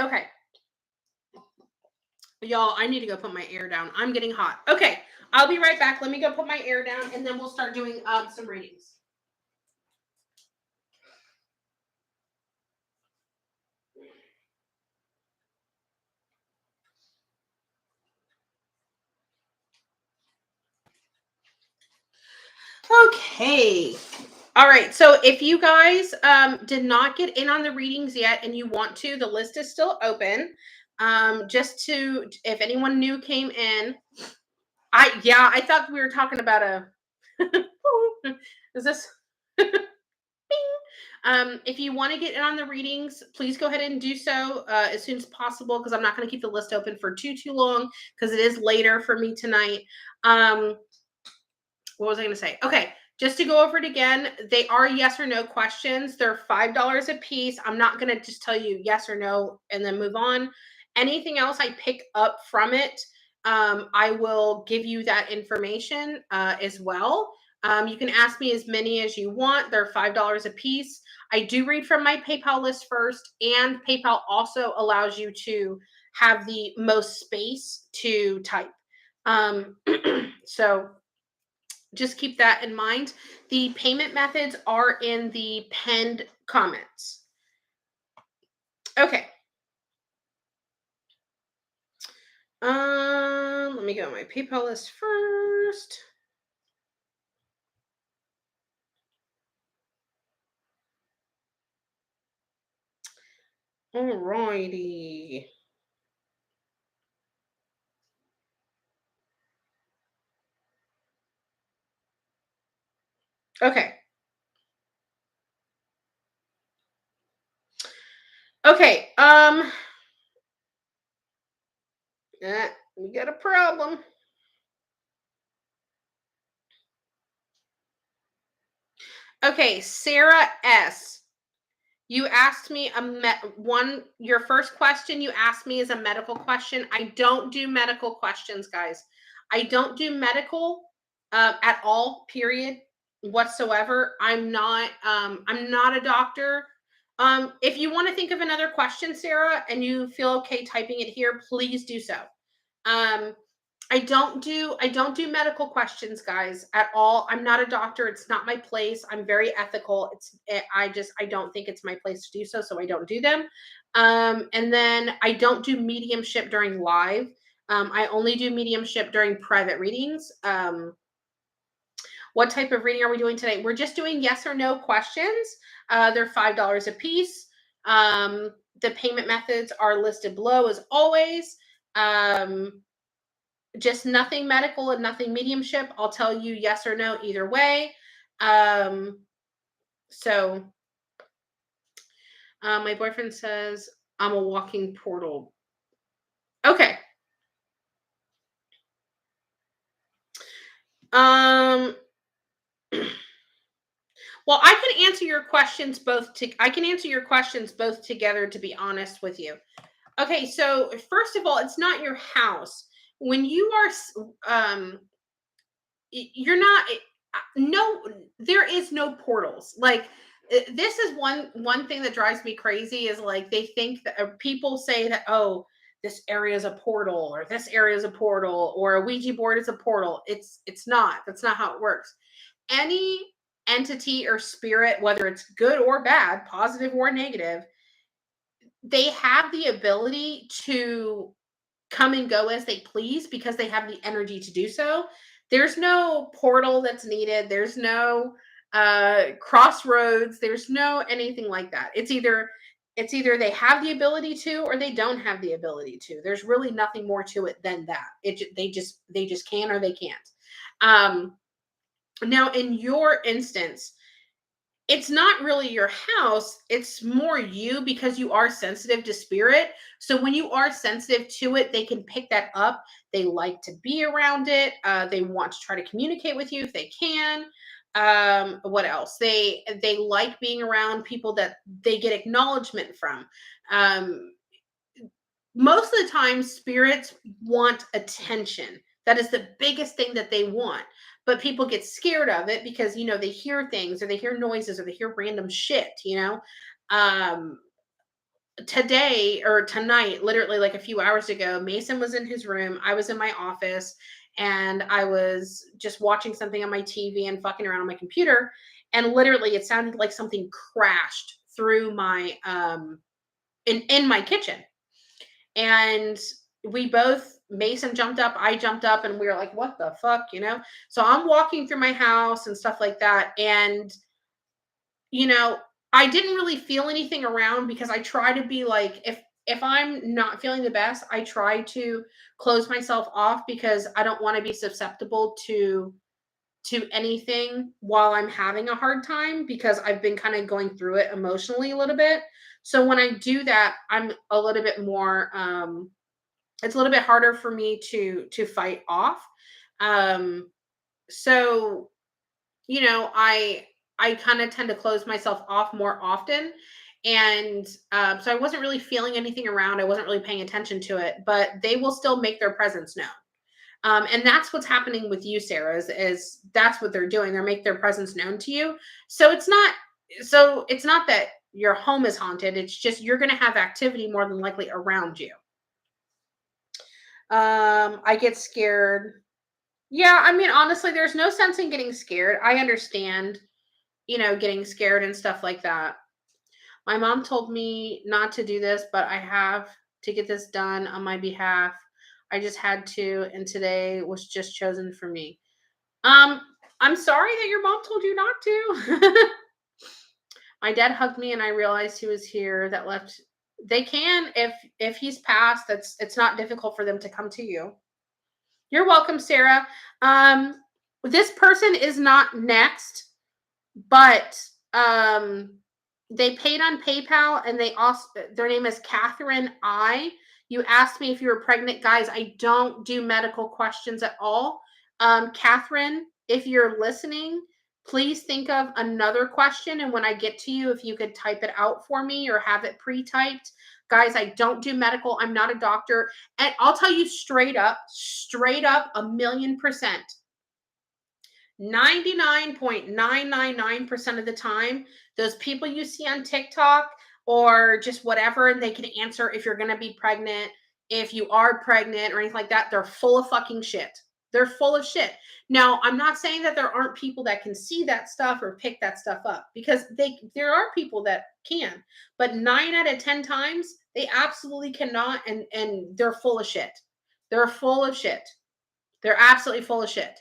Okay. Y'all, I need to go put my air down. I'm getting hot. Okay. I'll be right back. Let me go put my air down and then we'll start doing some readings. Okay. All right. So if you guys did not get in on the readings yet and you want to, the list is still open. Just to if anyone new came in, I thought we were talking about a is this if you want to get in on the readings, please go ahead and do so as soon as possible because I'm not going to keep the list open for too long because it is later for me tonight. What was I going to say? Okay, just to go over it again, they are yes or no questions. They're $5 a piece. I'm not going to just tell you yes or no and then move on. Anything else I pick up from it, I will give you that information as well. You can ask me as many as you want. They're $5 a piece. I do read from my PayPal list first, and PayPal also allows you to have the most space to type. Um, so just keep that in mind. The payment methods are in the pinned comments. Okay. Let me go my PayPal list first. Alrighty. Okay. Okay. We got a problem. Okay, Sarah S. You asked me your first question you asked me is a medical question. I don't do medical questions, guys. I don't do medical at all, period, whatsoever. I'm not a doctor. If you want to think of another question, Sarah, and you feel okay typing it here, please do so. Um, I don't do medical questions, guys, at all. I'm not a doctor. It's not my place. I'm very ethical. I don't think it's my place to do so, so I don't do them. And then I don't do mediumship during live. I only do mediumship during private readings. What type of reading are we doing today? We're just doing yes or no questions. They're $5 a piece. The payment methods are listed below as always. Just nothing medical and nothing mediumship. I'll tell you yes or no either way. Um, so my boyfriend says I'm a walking portal. Okay. Um, well, I can answer your questions I can answer your questions both together, to be honest with you. Okay, so first of all, it's not your house. When you are you're not no, there is no portals. Like this is one thing that drives me crazy is like they think that people say that, oh, this area is a portal, or this area is a portal, or a Ouija board is a portal. It's not. That's not how it works. Any entity or spirit, whether it's good or bad, positive or negative, they have the ability to come and go as they please because they have the energy to do so. There's no portal that's needed. There's no crossroads. There's no anything like that. It's either they have the ability to or they don't have the ability to. There's really nothing more to it than that. They just can or they can't. Um, Now, in your instance, it's not really your house, it's more you because you are sensitive to spirit. So when you are sensitive to it, they can pick that up. They like to be around it. They want to try to communicate with you if they can. What else? They like being around people that they get acknowledgement from. Um, Most of the time spirits want attention. That is the biggest thing that they want, but people get scared of it because they hear things or they hear noises or they hear random shit. um Today or tonight, literally like a few hours ago, Mason was in his room, I was in my office, and I was just watching something on my TV and fucking around on my computer, and literally it sounded like something crashed through my in my kitchen. And we both, Mason jumped up, I jumped up, and we were like, what the fuck? So I'm walking through my house and stuff like that. And, you know, I didn't really feel anything around because I try to be like, if I'm not feeling the best, I try to close myself off because I don't want to be susceptible to anything while I'm having a hard time because I've been kind of going through it emotionally a little bit. So when I do that, I'm a little bit more it's a little bit harder for me to fight off. Um so I kind of tend to close myself off more often. And so I wasn't really feeling anything around. I wasn't really paying attention to it, but they will still make their presence known. And that's what's happening with you, Sarah, is that's what they're doing. They make their presence known to you. So it's not that your home is haunted. It's just you're going to have activity more than likely around you. I get scared. Yeah, I mean, honestly, there's no sense in getting scared. I understand, getting scared and stuff like that. My mom told me not to do this, but I have to get this done on my behalf. I just had to, and today was just chosen for me. Um, I'm sorry that your mom told you not to. My dad hugged me and I realized he was here. That left they can if he's passed, it's not difficult for them to come to you. You're welcome, Sarah. Um, this person is not next, but they paid on PayPal and they also their name is Catherine I. You asked me if you were pregnant, guys. I don't do medical questions at all. Catherine, if you're listening, please think of another question. And when I get to you, if you could type it out for me or have it pre-typed. Guys, I don't do medical. I'm not a doctor. And I'll tell you straight up, 1,000,000%. 99.999% of the time, those people you see on TikTok or just whatever, and they can answer if you're going to be pregnant, if you are pregnant or anything like that, they're full of fucking shit. They're full of shit. Now, I'm not saying that there aren't people that can see that stuff or pick that stuff up because there are people that can, but 9 out of 10 times they absolutely cannot, and they're full of shit. They're full of shit. They're absolutely full of shit.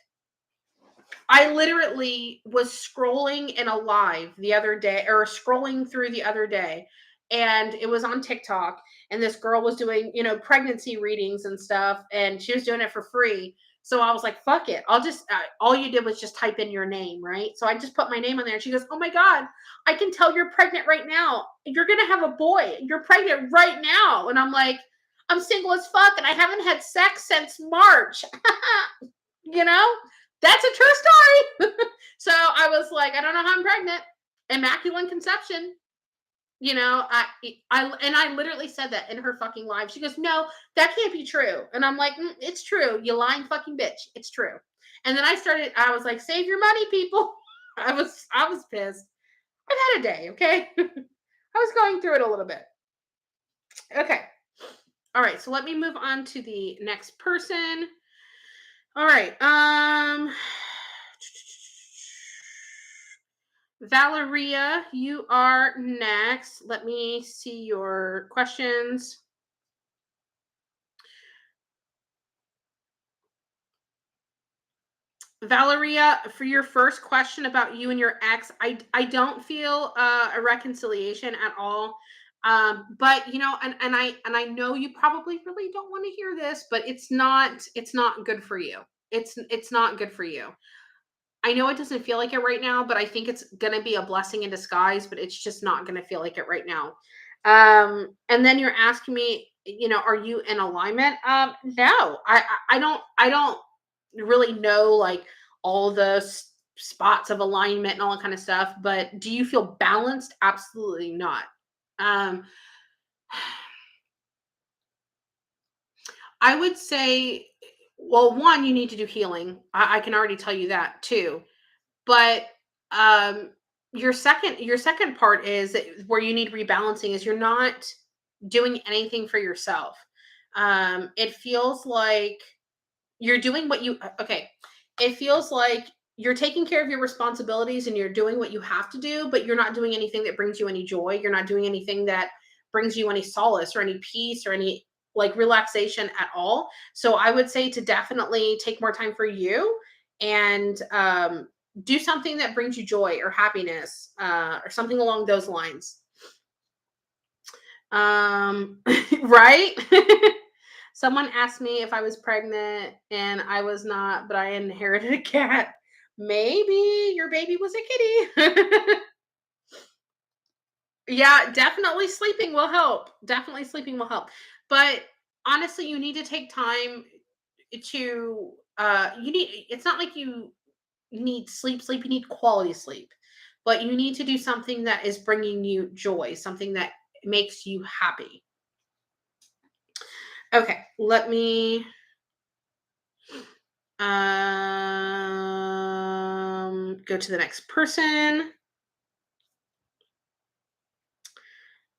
I literally was scrolling in a live the other day or scrolling through the other day, and it was on TikTok, and this girl was doing, pregnancy readings and stuff, and she was doing it for free. So I was like, fuck it. I'll just, all you did was just type in your name, right? So I just put my name on there. And she goes, oh my God, I can tell you're pregnant right now. You're going to have a boy. You're pregnant right now. And I'm like, I'm single as fuck and I haven't had sex since March. you know? That's a true story. So I was like, I don't know how I'm pregnant. Immaculate conception. I literally said that in her fucking live. She goes, no, that can't be true. And I'm like, it's true. You lying fucking bitch. It's true. And then I was like, save your money, people. I was pissed. I've had a day, okay? I was going through it a little bit. Okay. All right. So let me move on to the next person. All right. Valeria, you are next. Let me see your questions. Valeria, for your first question about you and your ex, I don't feel a reconciliation at all. But and I know you probably really don't want to hear this, but it's not good for you. It's not good for you. I know it doesn't feel like it right now, but I think it's gonna be a blessing in disguise, but it's just not gonna feel like it right now. And then you're asking me, are you in alignment? No, I don't really know like all the spots of alignment and all that kind of stuff. But do you feel balanced? Absolutely not. Um, I would say, well, one, you need to do healing. I can already tell you that too. But um, your second part is that where you need rebalancing is you're not doing anything for yourself. It feels like you're doing what you okay. It feels like you're taking care of your responsibilities and you're doing what you have to do, but you're not doing anything that brings you any joy. You're not doing anything that brings you any solace or any peace or any like relaxation at all. So I would say to definitely take more time for you and do something that brings you joy or happiness or something along those lines. Right? Someone asked me if I was pregnant and I was not, but I inherited a cat. Maybe your baby was a kitty. Yeah, definitely sleeping will help. Definitely sleeping will help. But honestly, you need to take time to you need it's not like you need sleep, you need quality sleep. But you need to do something that is bringing you joy, something that makes you happy. Okay, let me Go to the next person.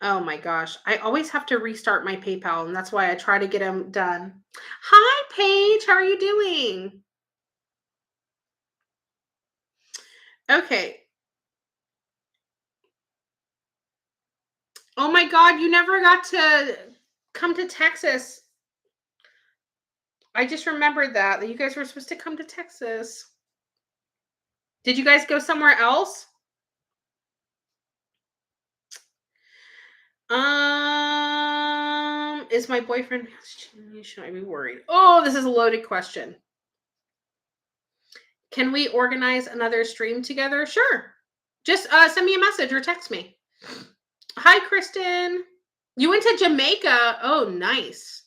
Oh my gosh. I always have to restart my PayPal, and that's why I try to get them done. Hi, Paige. How are you doing? Okay. Oh my God, you never got to come to Texas. I just remembered that you guys were supposed to come to Texas. Did you guys go somewhere else? Is my boyfriend? Should I be worried? Oh, this is a loaded question. Can we organize another stream together? Sure. Just send me a message or text me. Hi, Kristen. You went to Jamaica. Oh, nice.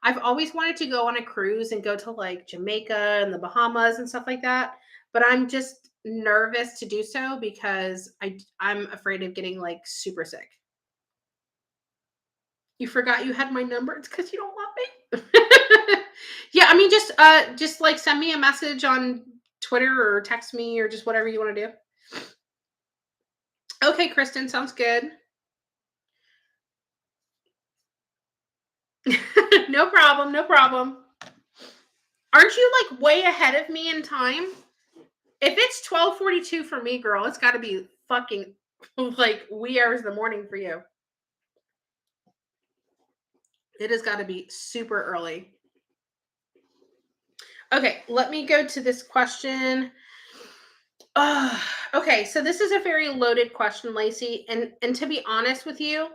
I've always wanted to go on a cruise and go to like Jamaica and the Bahamas and stuff like that, but I'm just nervous to do so because I'm afraid of getting like super sick. You forgot you had my number. It's because you don't want me. Yeah, I mean, just like send me a message on Twitter or text me or just whatever you want to do. Okay, Kristen, sounds good. No problem, no problem. Aren't you like way ahead of me in time? If it's 12:42 for me, girl, it's got to be fucking like wee hours in the morning for you. It has got to be super early. Okay, let me go to this question. Okay, so this is a very loaded question, Lacey, and to be honest with you,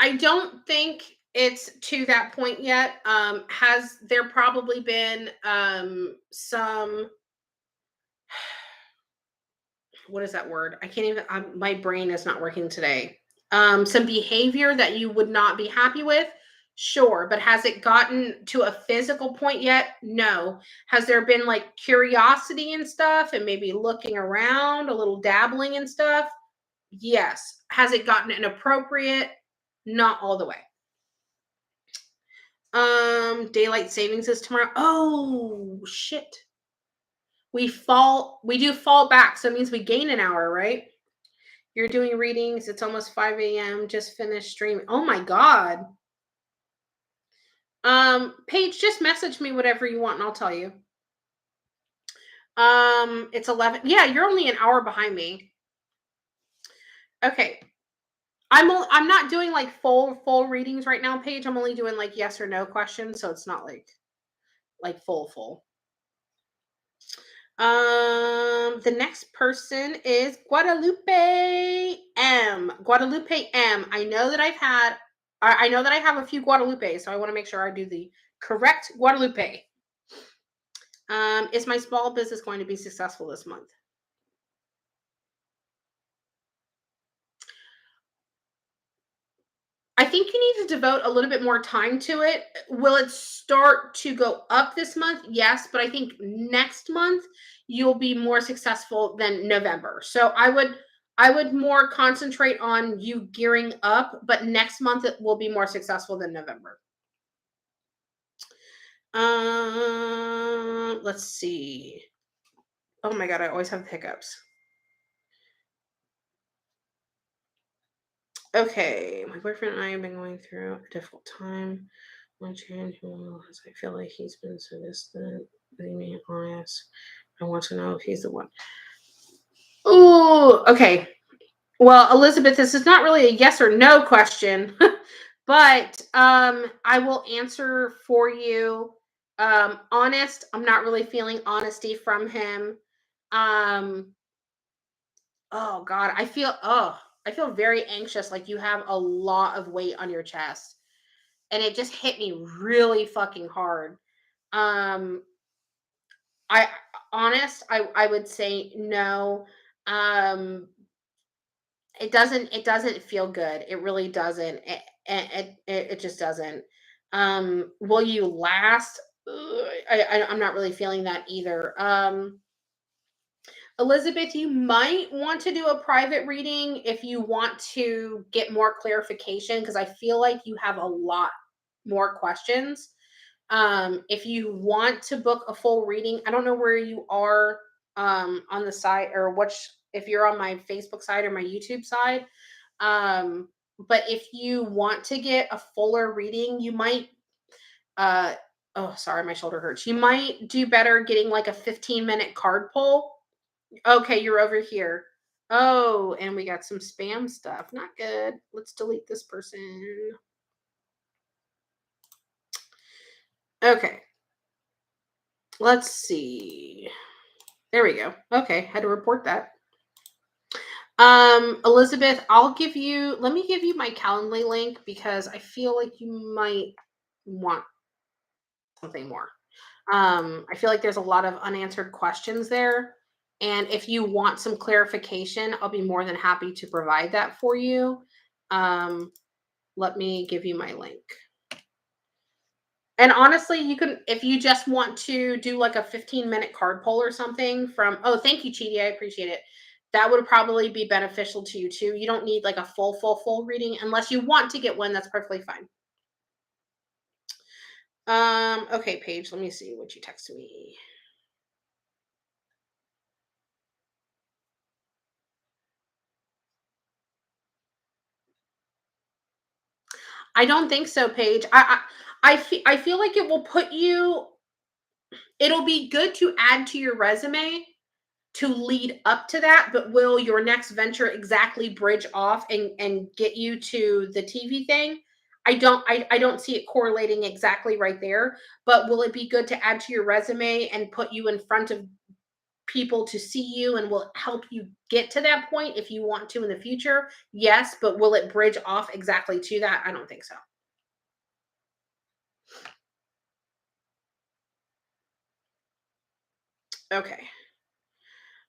I don't think it's to that point yet. Has there probably been some, what is that word? I can't even, my brain is not working today. Some behavior that you would not be happy with? Sure, but has it gotten to a physical point yet? No. Has there been like curiosity and stuff and maybe looking around, a little dabbling and stuff? Yes. Has it gotten inappropriate? Not all the way. Daylight savings is tomorrow. Oh, shit. We do fall back, so it means we gain an hour, right? You're doing readings. It's almost 5 a.m. Just finished streaming. Oh my God. Paige, just message me whatever you want and I'll tell you. It's 11. Yeah, you're only an hour behind me. Okay. I'm not doing like full readings right now, Paige. I'm only doing like yes or no questions, so it's not like full. The next person is Guadalupe M. Guadalupe M. I know that I know that I have a few Guadalupe, so I want to make sure I do the correct Guadalupe. Is my small business going to be successful this month? I think you need to devote a little bit more time to it. Will it start to go up this month? Yes, but I think next month you'll be more successful than November. So I would more concentrate on you gearing up, but next month it will be more successful than November. Let's see. Oh my God, I always have hiccups. Okay, my boyfriend and I have been going through a difficult time. I feel like he's been so distant, being honest. I want to know if he's the one. Oh, okay. Well, Elizabeth, this is not really a yes or no question, but I will answer for you. Honest, I'm not really feeling honesty from him. Um, oh God, I feel very anxious, like you have a lot of weight on your chest. And it just hit me really fucking hard. Um, I I would say no. Um, it doesn't feel good. It really doesn't. It just doesn't. Will you last? Ugh, I'm not really feeling that either. Elizabeth, you might want to do a private reading if you want to get more clarification because I feel like you have a lot more questions. If you want to book a full reading, I don't know where you are on the site or which, if you're on my Facebook side or my YouTube side. Um, but if you want to get a fuller reading, you might uh oh sorry, my shoulder hurts. You might do better getting like a 15-minute card pull. Okay, you're over here. Oh, and we got some spam stuff. Not good. Let's delete this person. Okay. Let's see. There we go. Okay, had to report that. Elizabeth, let me give you my Calendly link because I feel like you might want something more. I feel like there's a lot of unanswered questions there. And if you want some clarification, I'll be more than happy to provide that for you. Um, let me give you my link. And honestly, you can, if you just want to do like a 15-minute card pull or something from, oh, thank you, Chidi. I appreciate it. That would probably be beneficial to you too. You don't need like a full reading unless you want to get one. That's perfectly fine. Okay, Paige, let me see what you texted me. I don't think so, Paige. I feel like it will put you, it'll be good to add to your resume to lead up to that, but will your next venture exactly bridge off and get you to the TV thing? I don't see it correlating exactly right there, but will it be good to add to your resume and put you in front of people to see you and will help you get to that point if you want to in the future? Yes, but will it bridge off exactly to that? I don't think so. Okay.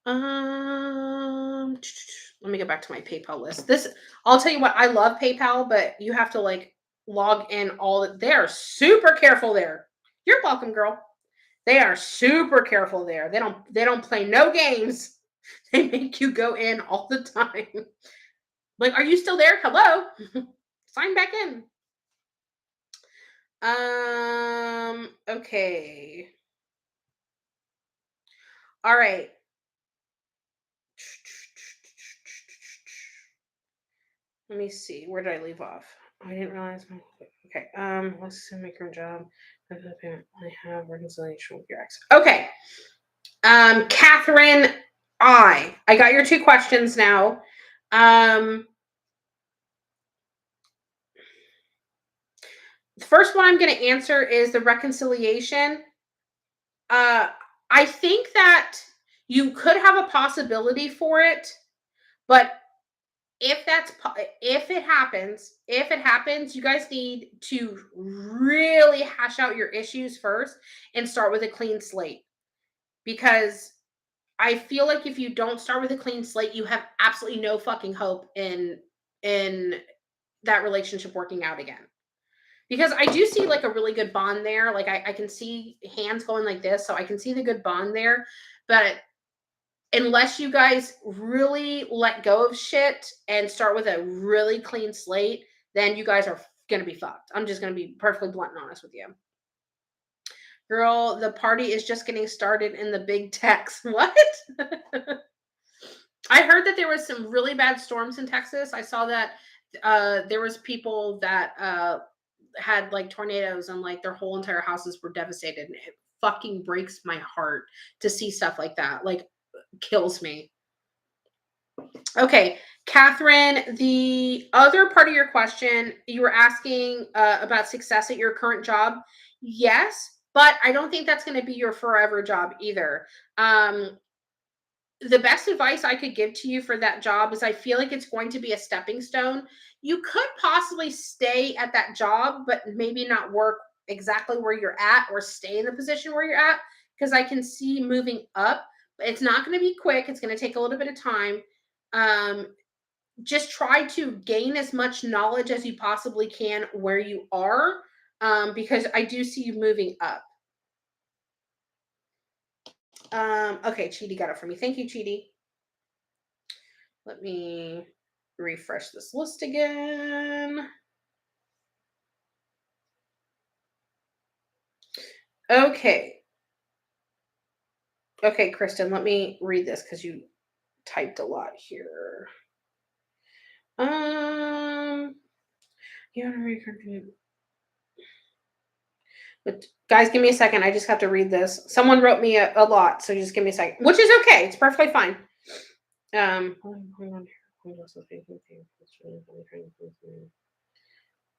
Let me go back to my PayPal list. This, I'll tell you what, I love PayPal, but you have to like log in all. They are super careful there. You're welcome, girl. They are super careful there. They don't play no games. They make you go in all the time. Like, are you still there? Hello. Sign back in. Okay. All right. Let me see. Where did I leave off? I didn't realize my okay. Let's assume my current job. I have reconciliation with your ex. Okay. Catherine, I got your two questions now. The first one I'm gonna answer is the reconciliation. Uh I think that you could have a possibility for it, but if it happens, you guys need to really hash out your issues first and start with a clean slate, because I feel like if you don't start with a clean slate, you have absolutely no fucking hope in that relationship working out again. Because I do see like a really good bond there. Like I can see hands going like this, so I can see the good bond there. But unless you guys really let go of shit and start with a really clean slate, then you guys are gonna be fucked. I'm just gonna be perfectly blunt and honest with you. Girl, the party is just getting started in the big techs. What? I heard that there was some really bad storms in Texas. I saw that there was people that had like tornadoes and like their whole entire houses were devastated. And it fucking breaks my heart to see stuff like that. Like, kills me. Okay, Catherine, the other part of your question, you were asking about success at your current job. Yes, but I don't think that's going to be your forever job either. The best advice I could give to you for that job is I feel like it's going to be a stepping stone. You could possibly stay at that job, but maybe not work exactly where you're at or stay in the position where you're at, because I can see moving up. But it's not going to be quick. It's going to take a little bit of time. Um, just try to gain as much knowledge as you possibly can where you are, because I do see you moving up. Okay, Chidi got it for me. Thank you, Chidi. Let me refresh this list again. Okay. Okay, Kristen, let me read this because you typed a lot here. Um, you want to read? But guys, give me a second. I just have to read this. Someone wrote me a lot, so just give me a second. Which is okay. It's perfectly fine. Hold on here. Hold on, so thinking thing.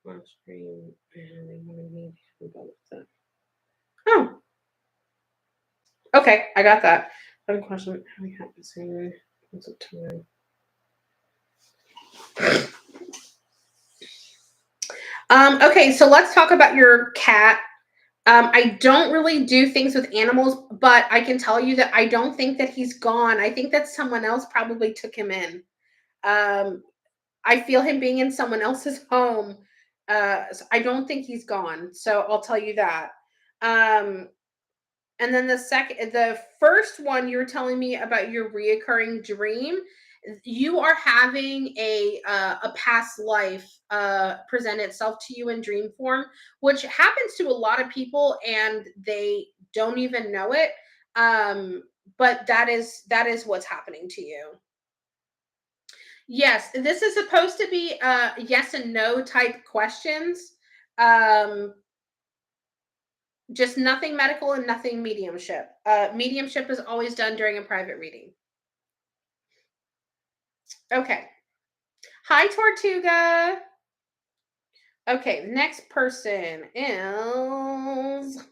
On screen, and they wanted me to go with that. Oh, okay. I got that. One question. How we have this in what's the time? Okay, so let's talk about your cat. I don't really do things with animals, but I can tell you that I don't think that he's gone. I think that someone else probably took him in. Um, I feel him being in someone else's home. So I don't think he's gone. So I'll tell you that. Um, and then the first one, you were telling me about your reoccurring dream. You are having a past life present itself to you in dream form, which happens to a lot of people, and they don't even know it. Um, but that is what's happening to you. Yes, this is supposed to be yes and no type questions. Um, just nothing medical and nothing mediumship. Mediumship is always done during a private reading. Okay. Hi, Tortuga. Okay, next person is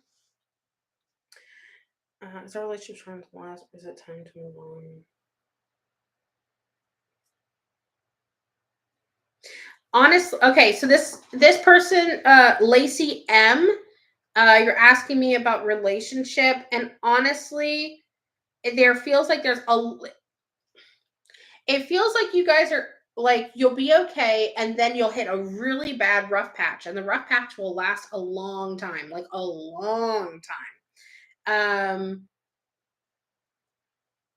our relationship trying to last? Or is it time to move on? Honestly, okay, so this person, Lacey M, you're asking me about relationship, and honestly, there feels like it feels like you guys are like you'll be okay, and then you'll hit a really bad rough patch, and the rough patch will last a long time, like a long time.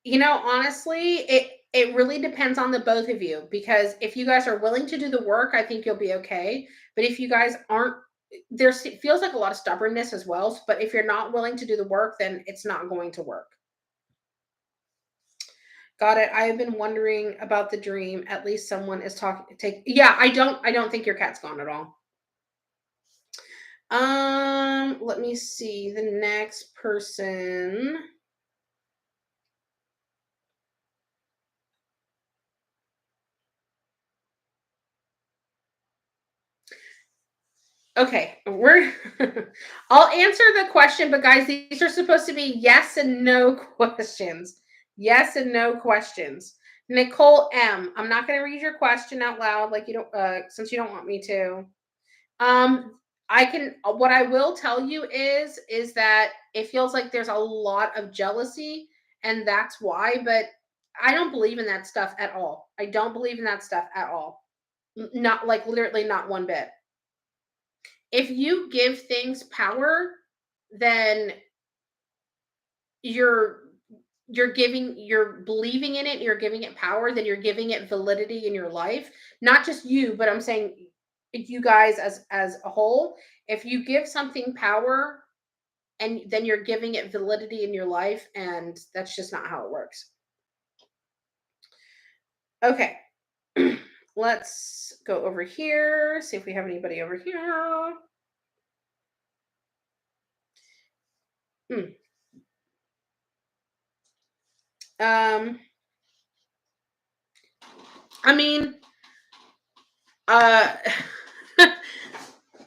Honestly, it really depends on the both of you, because if you guys are willing to do the work, I think you'll be okay. But if you guys aren't, it feels like a lot of stubbornness as well. But if you're not willing to do the work, then it's not going to work. Got it. I have been wondering about the dream. At least someone is talking. Take. Yeah, I don't think your cat's gone at all. Let me see the next person. Okay, I'll answer the question, but guys, these are supposed to be yes and no questions. Yes and no questions. Nicole M, I'm not going to read your question out loud, like you don't, since you don't want me to. Um, I can. What I will tell you is that it feels like there's a lot of jealousy, and that's why. But I don't believe in that stuff at all. I don't believe in that stuff at all. Not like literally not one bit. If you give things power, then you're you're believing in it, you're giving it power, then you're giving it validity in your life. Not just you, but I'm saying you guys as a whole. If you give something power, and then you're giving it validity in your life, and that's just not how it works. Okay. Let's go over here, see if we have anybody over here. Hmm. Um, I mean, uh,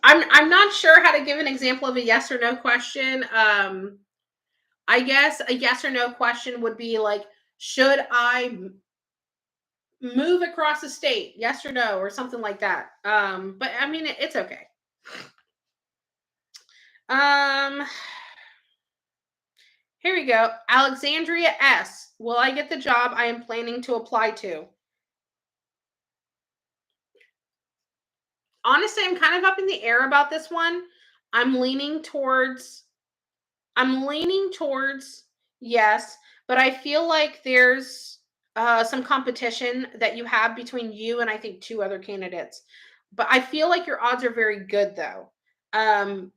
I'm not sure how to give an example of a yes or no question. I guess a yes or no question would be like, should I move across the state? Yes or no, or something like that. But I mean, it's okay. Um, Here we go. Alexandria S. Will I get the job I am planning to apply to? Honestly, I'm kind of up in the air about this one. I'm leaning towards I'm leaning towards yes, but I feel like there's some competition that you have between you and I think two other candidates. But I feel like your odds are very good though. Um,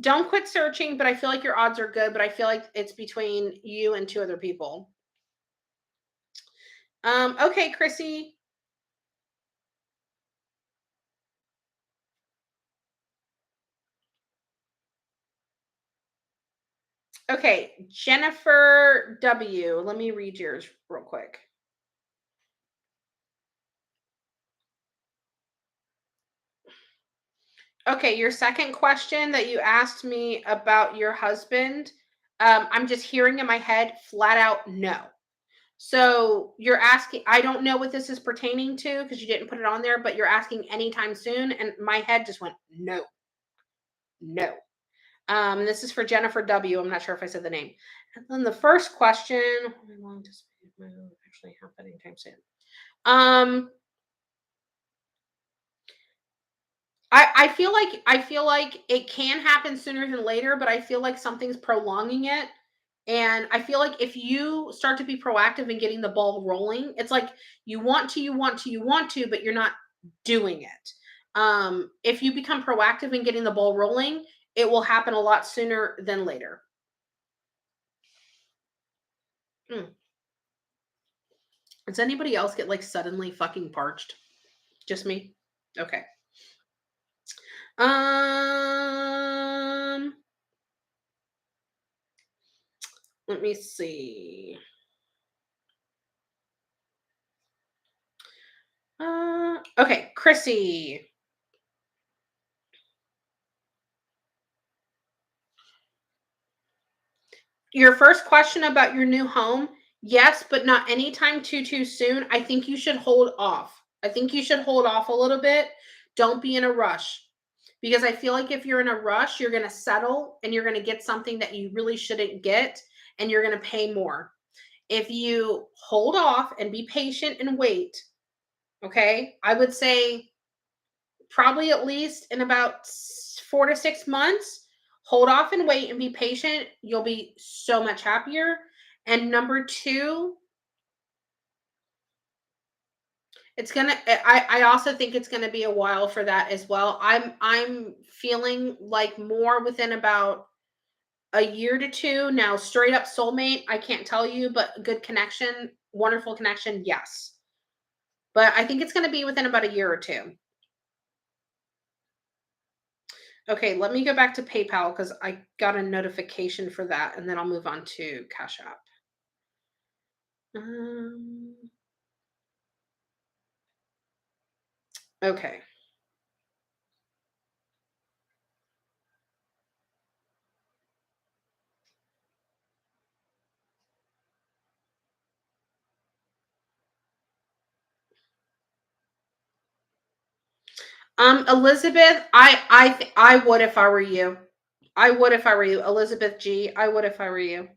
Don't quit searching, but I feel like your odds are good, but I feel like it's between you and 2 other people. Okay, Chrissy. Okay, Jennifer W. Let me read yours real quick. Okay, your second question that you asked me about your husband, I'm just hearing in my head flat out no. So you're asking, I don't know what this is pertaining to because you didn't put it on there, but you're asking anytime soon. And my head just went, no, no. This is for Jennifer W. I'm not sure if I said the name. And then the first question, how long does it actually happen anytime soon? Um, I feel like it can happen sooner than later, but I feel like something's prolonging it. And I feel like if you start to be proactive in getting the ball rolling, it's like you want to, but you're not doing it. If you become proactive in getting the ball rolling, it will happen a lot sooner than later. Hmm. Does anybody else get like suddenly fucking parched? Just me? Okay. Um, let me see. Okay, Chrissy. Your first question about your new home, yes, but not anytime too soon. I think you should hold off. I think you should hold off a little bit. Don't be in a rush. Because I feel like if you're in a rush, you're going to settle and you're going to get something that you really shouldn't get and you're going to pay more. If you hold off and be patient and wait, okay? I would say probably at least in about 4 to 6 months. Hold off and wait and be patient. You'll be so much happier. And number two, it's gonna. I also think it's gonna be a while for that as well. I'm feeling like more within about a year to two now. Straight up soulmate, I can't tell you, but good connection, wonderful connection, yes. But I think it's gonna be within about a year or two. Okay, let me go back to PayPal because I got a notification for that, and then I'll move on to Cash App. Um, okay. Elizabeth, I would if I were you. I would if I were you. Elizabeth G. I would if I were you.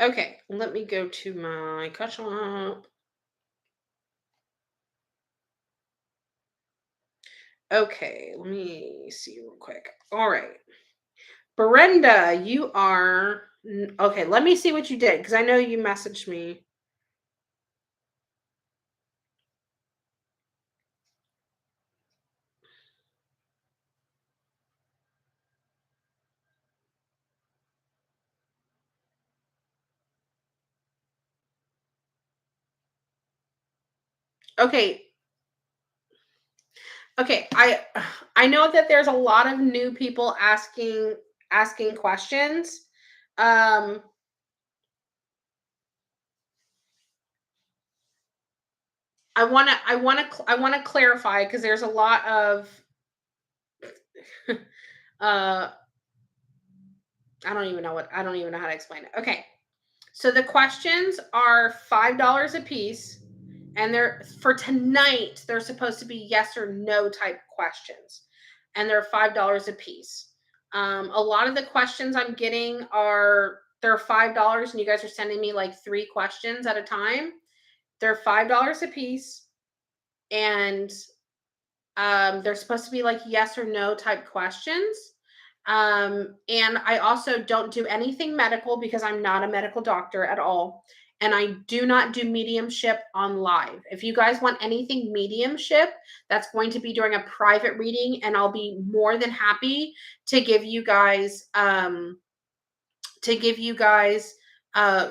Okay, let me go to my Cash App. Okay, let me see real quick. All right. Brenda, you are okay. Let me see what you did because I know you messaged me. Okay, okay. I know that there's a lot of new people asking questions. Um, I want to clarify because there's a lot of uh I don't even know how to explain it. Okay. So the questions are $5 a piece and they're for tonight they're supposed to be yes or no type questions. And they're $5 a piece. A lot of the questions I'm getting are they're $5 and you guys are sending me like 3 questions at a time. They're $5 a piece and they're supposed to be like yes or no type questions. And I also don't do anything medical because I'm not a medical doctor at all. And I do not do mediumship on live. If you guys want anything mediumship, that's going to be during a private reading, and I'll be more than happy to give you guys to give you guys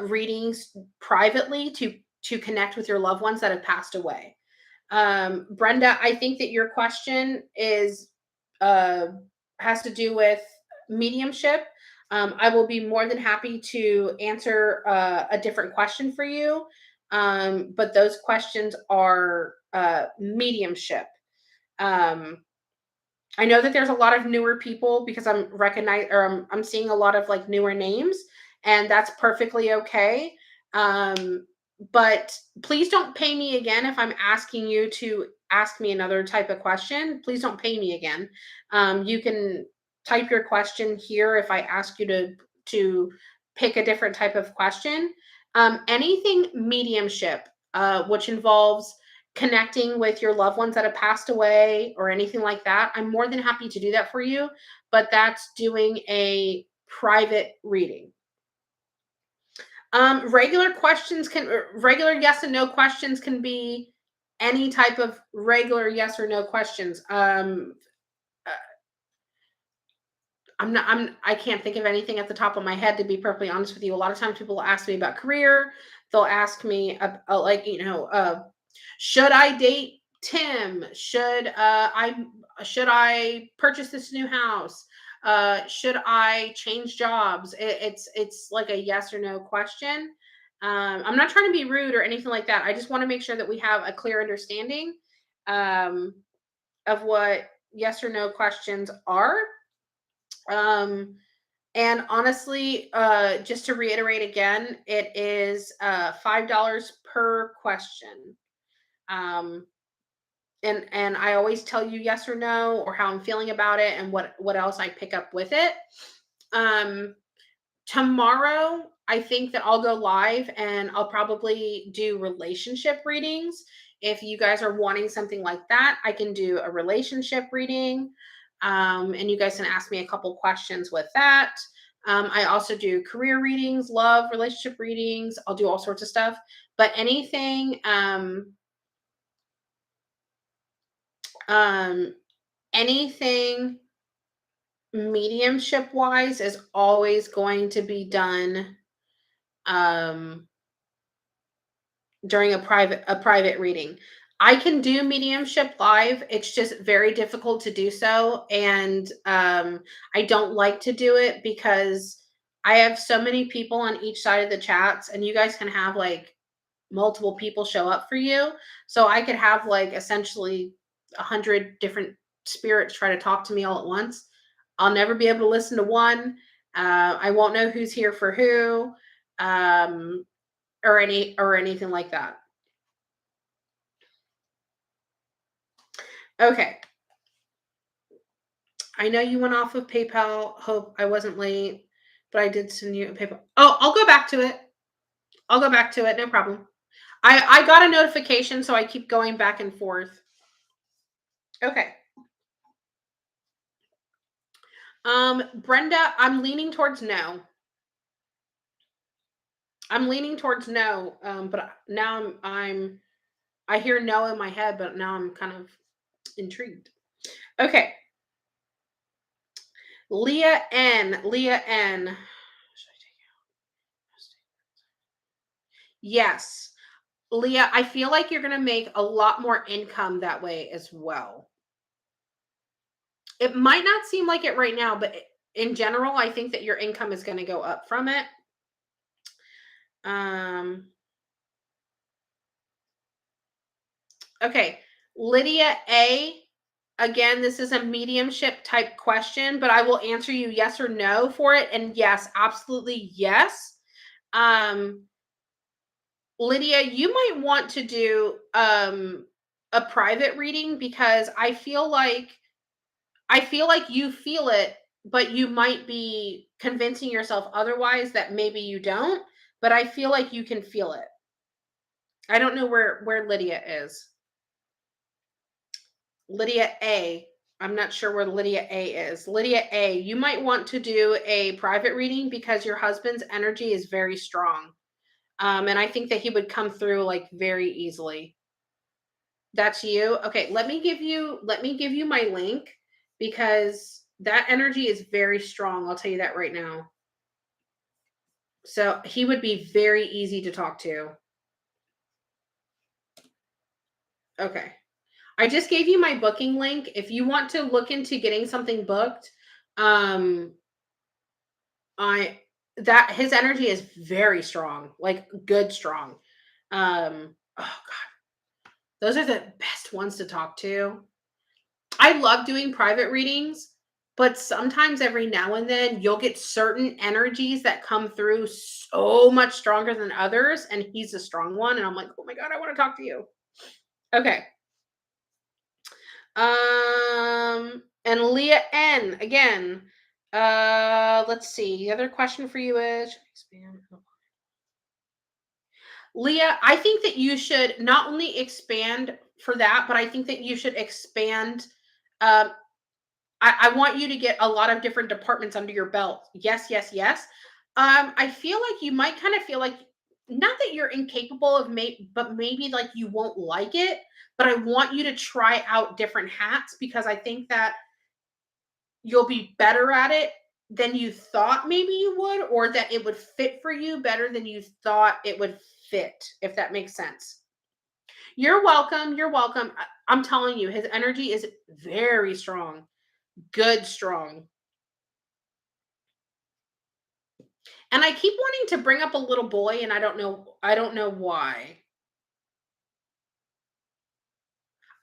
readings privately to connect with your loved ones that have passed away. Brenda, I think that your question is uh, has to do with mediumship. I will be more than happy to answer a different question for you, but those questions are mediumship. Um, I know that there's a lot of newer people because I'm seeing a lot of like newer names, and that's perfectly okay. Um, but please don't pay me again if I'm asking you to ask me another type of question. Please don't pay me again. You can type your question here if I ask you to pick a different type of question. Anything mediumship, which involves connecting with your loved ones that have passed away or anything like that, I'm more than happy to do that for you, but that's doing a private reading. Regular yes and no questions can be any type of regular yes or no questions. Uh, I can't think of anything at the top of my head, to be perfectly honest with you. A lot of times people ask me about career. They'll ask me like, should I date Tim? Should I purchase this new house? Should I change jobs? It's like a yes or no question. I'm not trying to be rude or anything like that. I just want to make sure that we have a clear understanding um, of what yes or no questions are. Um, and honestly, just to reiterate again, it is $5 per question. Um, and I always tell you yes or no, or how I'm feeling about it, and what else I pick up with it. Um, Tomorrow, I think that I'll go live and I'll probably do relationship readings. If you guys are wanting something like that, I can do a relationship reading. And you guys can ask me a couple questions with that. I also do career readings, love, relationship readings. I'll do all sorts of stuff. But um, anything mediumship wise is always going to be done um during a private reading. I can do mediumship live. It's just very difficult to do so, and I don't like to do it because I have so many people on each side of the chats, and you guys can have like multiple people show up for you. So I could have like essentially 100 different spirits try to talk to me all at once. I'll never be able to listen to one. I won't know who's here for who, um, or anything like that. Okay. I know you went off of PayPal. Hope I wasn't late, but I did send you a PayPal. Oh, I'll go back to it. I'll go back to it. No problem. I got a notification, so I keep going back and forth. Okay. Brenda, I'm leaning towards no. I'm leaning towards no. But now I hear no in my head, but now I'm kind of intrigued. Okay. Leah N. Leah N. Yes. Leah, I feel like you're going to make a lot more income that way as well. It might not seem like it right now, but in general, I think that your income is going to go up from it. Um, okay. Lydia A. Again, this is a mediumship type question, but I will answer you yes or no for it. And yes, absolutely yes. Um, Lydia, you might want to do a private reading because I feel like you feel it, but you might be convincing yourself otherwise that maybe you don't, but I feel like you can feel it. I don't know where Lydia is. Lydia A. I'm not sure where Lydia A is. Lydia A, you might want to do a private reading because your husband's energy is very strong. And I think that he would come through like very easily. That's you. Okay, let me give you my link because that energy is very strong. I'll tell you that right now. So he would be very easy to talk to. Okay. I just gave you my booking link. If you want to look into getting something booked, um I that his energy is very strong, like good strong. Oh god, those are the best ones to talk to. I love doing private readings, but sometimes every now and then you'll get certain energies that come through so much stronger than others, and he's a strong one, and I'm like, "Oh my god, I want to talk to you." Okay. And Leah N again. Let's see. The other question for you is expand. Leah, I think that you should not only expand for that, but I think that you should expand. Um, I want you to get a lot of different departments under your belt. Yes, yes, yes. I feel like you might kind of feel like not that you're incapable of but maybe like you won't like it. But I want you to try out different hats because I think that you'll be better at it than you thought maybe you would, or that it would fit for you better than you thought it would fit, if that makes sense. You're welcome. You're welcome. I'm telling you, his energy is very strong, good, strong. And I keep wanting to bring up a little boy, and I don't know why.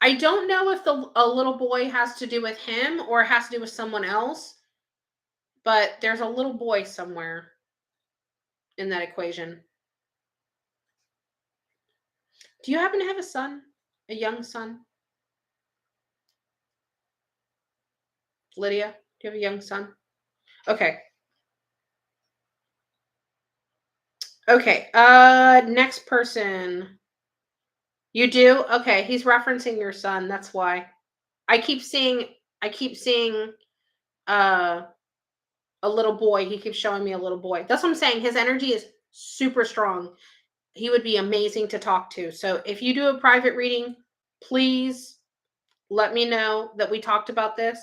I don't know if a little boy has to do with him or has to do with someone else, but there's a little boy somewhere in that equation. Do you happen to have a son? A young son? Lydia, do you have a young son? Okay. Okay. Next person. You do? Okay, he's referencing your son. That's why. I keep seeing I keep seeing uh a little boy. He keeps showing me a little boy. That's what I'm saying. His energy is super strong. He would be amazing to talk to. So if you do a private reading, please let me know that we talked about this,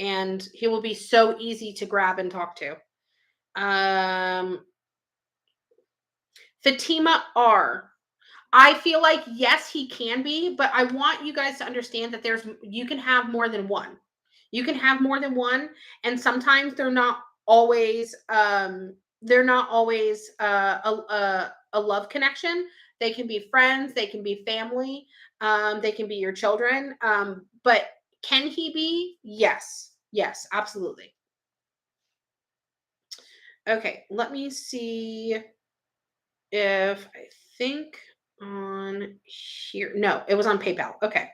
and he will be so easy to grab and talk to. Um Fatima R. I feel like yes, he can be, but I want you guys to understand that you can have more than one. You can have more than one, and sometimes they're not always a love connection. They can be friends, they can be family, they can be your children. But can he be? Yes. Yes, absolutely. Okay, let me see if I think on here. No, it was on PayPal. Okay.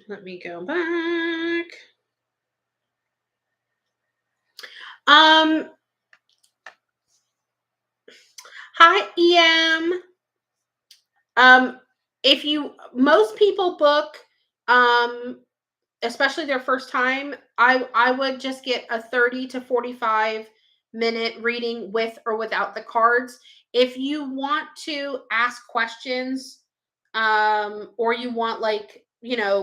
Let me go back. Um, Hi EM. Um, if you most people book um especially their first time, I would just get a 30 to 45-minute reading with or without the cards. If you want to ask questions, or you want like,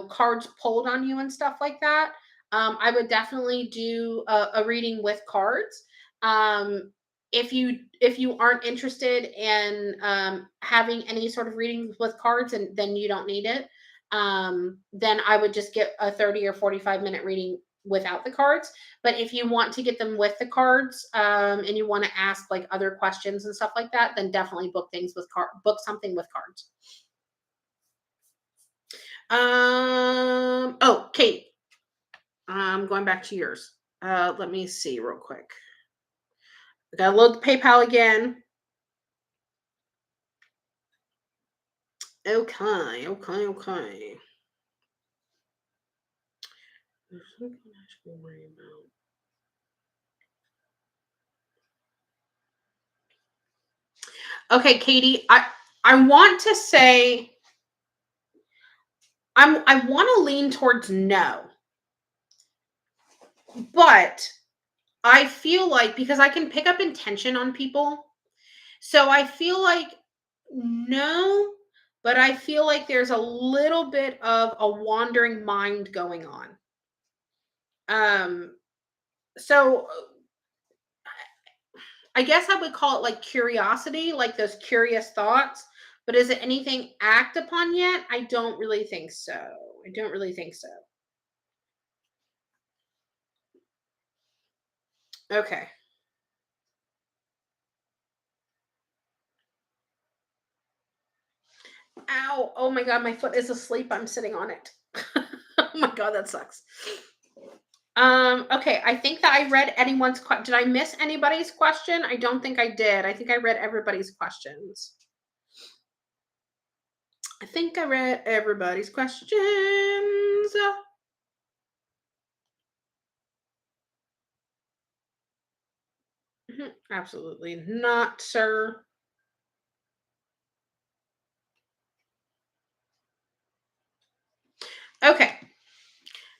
cards pulled on you and stuff like that, I would definitely do a reading with cards. Um, if you aren't interested in having any sort of readings with cards, and then you don't need it, then I would just get a 30 or 45-minute reading without the cards. But if you want to get them with the cards, and you want to ask like other questions and stuff like that, then definitely book something with cards. Oh, Kate, I'm going back to yours. Let me see real quick. I gotta load the PayPal again. Okay, okay, okay. There's something I should worry about. Okay, Katie, I want to say I want to lean towards no, but I feel like because I can pick up intention on people, so I feel like no, but I feel like there's a little bit of a wandering mind going on. Um, so I guess I would call it like curiosity, like those curious thoughts. But is it anything act upon yet? I don't really think so. I don't really think so. Okay. Ow. Oh my god, my foot is asleep. I'm sitting on it. Oh my god, that sucks. Okay, I think that I read anyone's did I miss anybody's question? I don't think I did. I think I read everybody's questions. I think I read everybody's questions. Absolutely not, sir. Okay.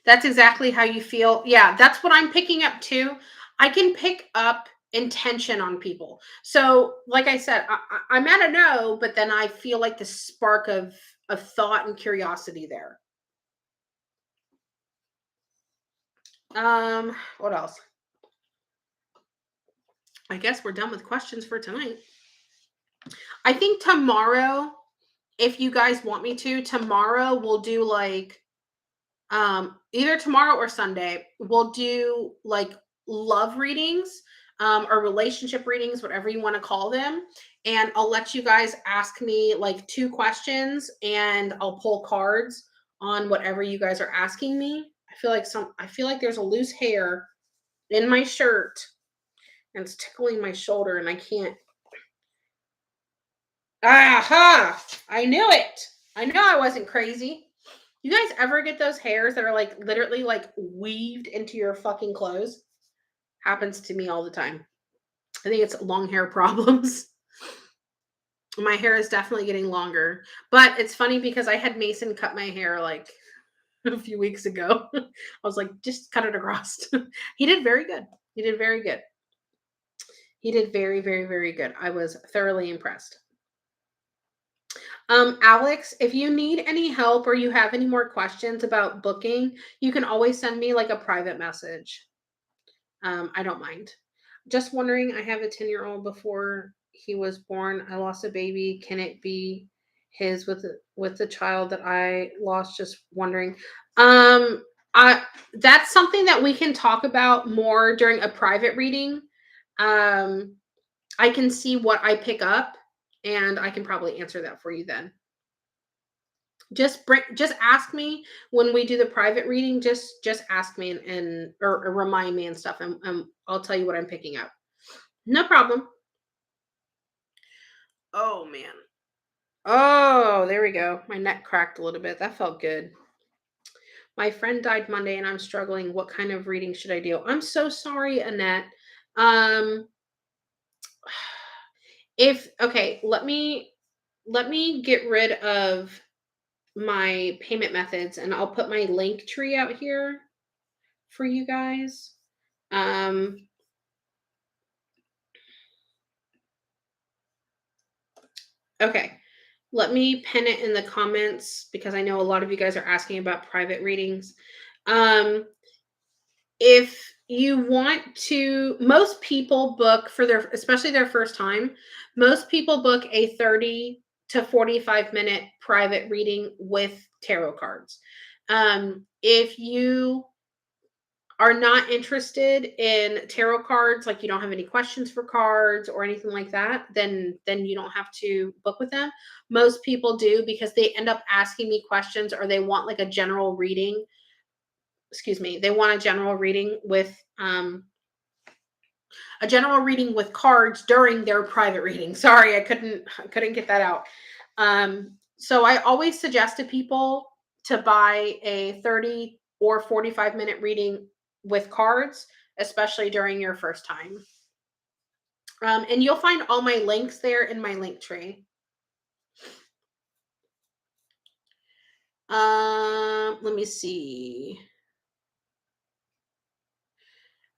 That's exactly how you feel. Yeah, that's what I'm picking up too. I can pick up intention on people. So, like I said, I'm at a no, but then I feel like the spark of thought and curiosity there. What else? I guess we're done with questions for tonight. I think tomorrow, if you guys want me to, tomorrow we'll do like either tomorrow or Sunday, we'll do like love readings or relationship readings, whatever you want to call them. And I'll let you guys ask me like two questions and I'll pull cards on whatever you guys are asking me. I feel like there's a loose hair in my shirt and it's tickling my shoulder and I can't. Aha! I knew it. I know I wasn't crazy. You guys ever get those hairs that are like literally like weaved into your fucking clothes? Happens to me all the time. I think it's long hair problems. My hair is definitely getting longer. But it's funny because I had Mason cut my hair like a few weeks ago. I was like, just cut it across. He did very good. He did very good. He did very, very, very good. I was thoroughly impressed. Alex, if you need any help or you have any more questions about booking, you can always send me like a private message. I don't mind. Just wondering, I have a 10-year-old before he was born. I lost a baby. Can it be his with the child that I lost? Just wondering. I That's something that we can talk about more during a private reading. Um, I can see what I pick up and I can probably answer that for you then. Just ask me when we do the private reading. Just ask me or remind me and stuff, and I'll tell you what I'm picking up. No problem. Oh man. Oh, there we go. My neck cracked a little bit. That felt good. My friend died Monday, and I'm struggling. What kind of reading should I do? I'm so sorry, Annette. Um, if okay, let me get rid of my payment methods, and I'll put my link tree out here for you guys. Um, okay. Let me pin it in the comments because I know a lot of you guys are asking about private readings. Um, if you want to, most people book for their, especially their first time, most people book a 30 to 45-minute private reading with tarot cards. If you are not interested in tarot cards, like you don't have any questions for cards or anything like that, then you don't have to book with them. Most people do because they end up asking me questions or they want like a general reading. Excuse me, they want a general reading with cards during their private reading. Sorry, I couldn't get that out. So I always suggest to people to buy a 30 or 45-minute reading with cards, especially during your first time. And you'll find all my links there in my link tree. Let me see.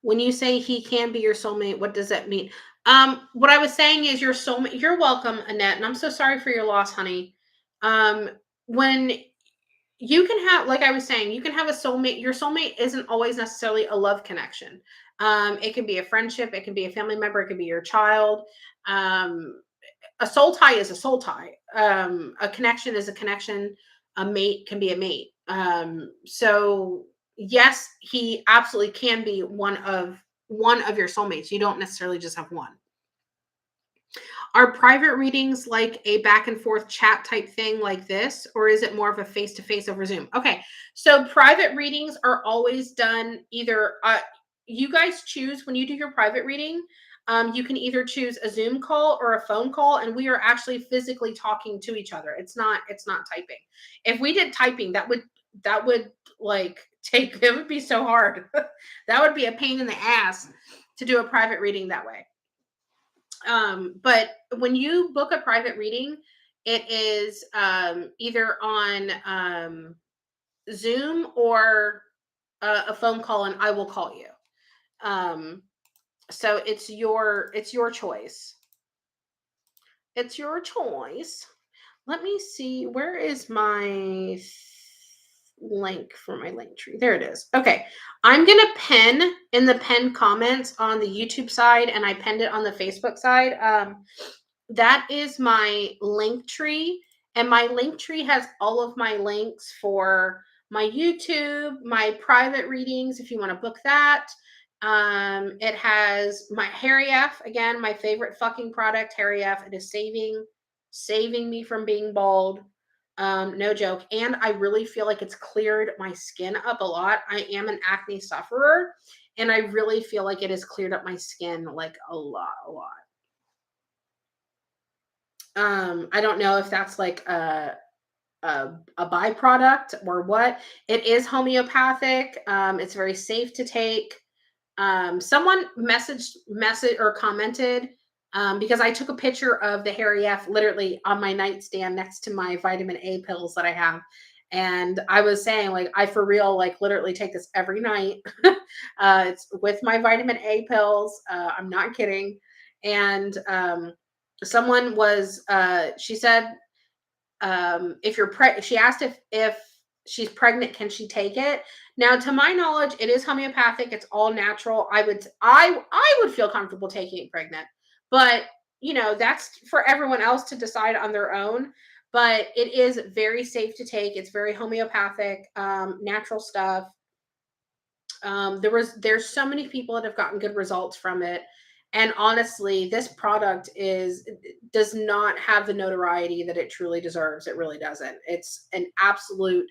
When you say he can be your soulmate, what does that mean? What I was saying is your soulmate. You're welcome, Annette, and I'm so sorry for your loss, honey. When you can have, like I was saying, you can have a soulmate. Your soulmate isn't always necessarily a love connection. It can be a friendship, it can be a family member, it can be your child. Um, a soul tie is a soul tie. A connection is a connection. A mate can be a mate. So yes, he absolutely can be one of your soulmates. You don't necessarily just have one. Are private readings like a back and forth chat type thing like this, or is it more of a face to face over Zoom? Okay, so private readings are always done either. You guys choose when you do your private reading. You can either choose a Zoom call or a phone call, and we are actually physically talking to each other. It's not typing. If we did typing, that would like take. It would be so hard. That would be a pain in the ass to do a private reading that way. But when you book a private reading, it is either on Zoom or a phone call, and I will call you. So it's your choice. It's your choice. Let me see. Where is my link for my link tree? There it is. Okay. I'm going to pin in the pinned comments on the YouTube side, and I pinned it on the Facebook side. That is my link tree. And my link tree has all of my links for my YouTube, my private readings, if you want to book that. It has my Harry F, again, my favorite fucking product, Harry F. It is saving me from being bald. No joke. And I really feel like it's cleared my skin up a lot. I am an acne sufferer, and I really feel like it has cleared up my skin like a lot. I don't know if that's like a byproduct or what. It is homeopathic. It's very safe to take. Someone message or commented because I took a picture of the Harry F literally on my nightstand next to my vitamin A pills that I have. And I was saying, like, I for real, like, literally take this every night. It's with my vitamin A pills. I'm not kidding. And someone was, she said, if you're she asked if she's pregnant, can she take it? Now, to my knowledge, it is homeopathic. It's all natural. I would feel comfortable taking it pregnant, but that's for everyone else to decide on their own. But it is very safe to take. It's very homeopathic, natural stuff. There's so many people that have gotten good results from it. And honestly, this product does not have the notoriety that it truly deserves. It really doesn't. It's an absolute